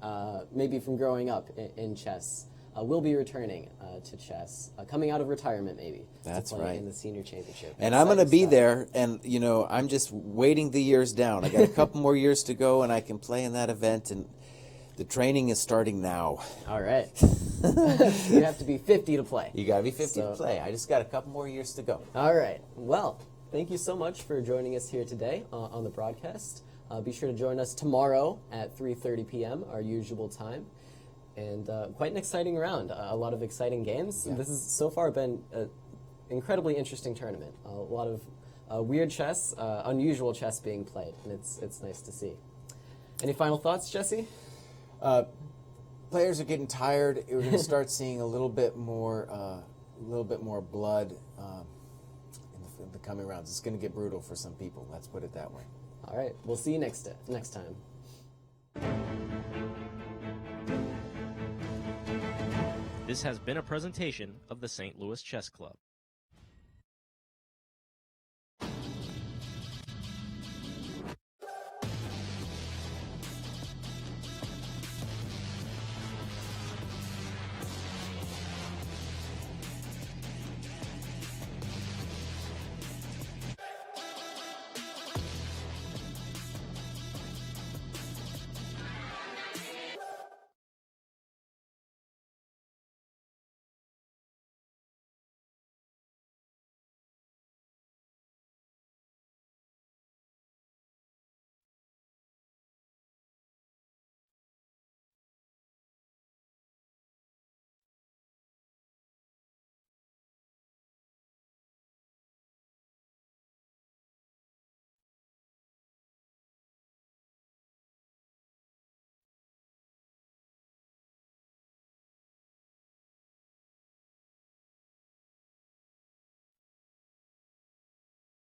[SPEAKER 2] maybe from growing up in chess, will be returning to chess, coming out of retirement maybe.
[SPEAKER 3] That's
[SPEAKER 2] to play
[SPEAKER 3] right.
[SPEAKER 2] in the Senior Championship.
[SPEAKER 3] And I'm going to
[SPEAKER 2] Exciting
[SPEAKER 3] be
[SPEAKER 2] stuff.
[SPEAKER 3] there, and I'm just waiting the years down. I got a couple more years to go, and I can play in that event, and the training is starting now.
[SPEAKER 2] All right. You have to be 50 to play.
[SPEAKER 3] You got to be 50
[SPEAKER 2] So-
[SPEAKER 3] to play. I just got a couple more years to go.
[SPEAKER 2] All right. Well, thank you so much for joining us here today on the broadcast. Be sure to join us tomorrow at 3:30 p.m., our usual time. And quite an exciting round. A lot of exciting games.
[SPEAKER 3] Yeah.
[SPEAKER 2] This has so far been an incredibly interesting tournament. A lot of weird chess, unusual chess being played, and it's nice to see. Any final thoughts, Jesse?
[SPEAKER 3] Players are getting tired. We're going to start seeing a little bit more blood in the coming rounds. It's going to get brutal for some people. Let's put it that way.
[SPEAKER 2] All right. We'll see you next time.
[SPEAKER 1] This has been a presentation of the St. Louis Chess Club.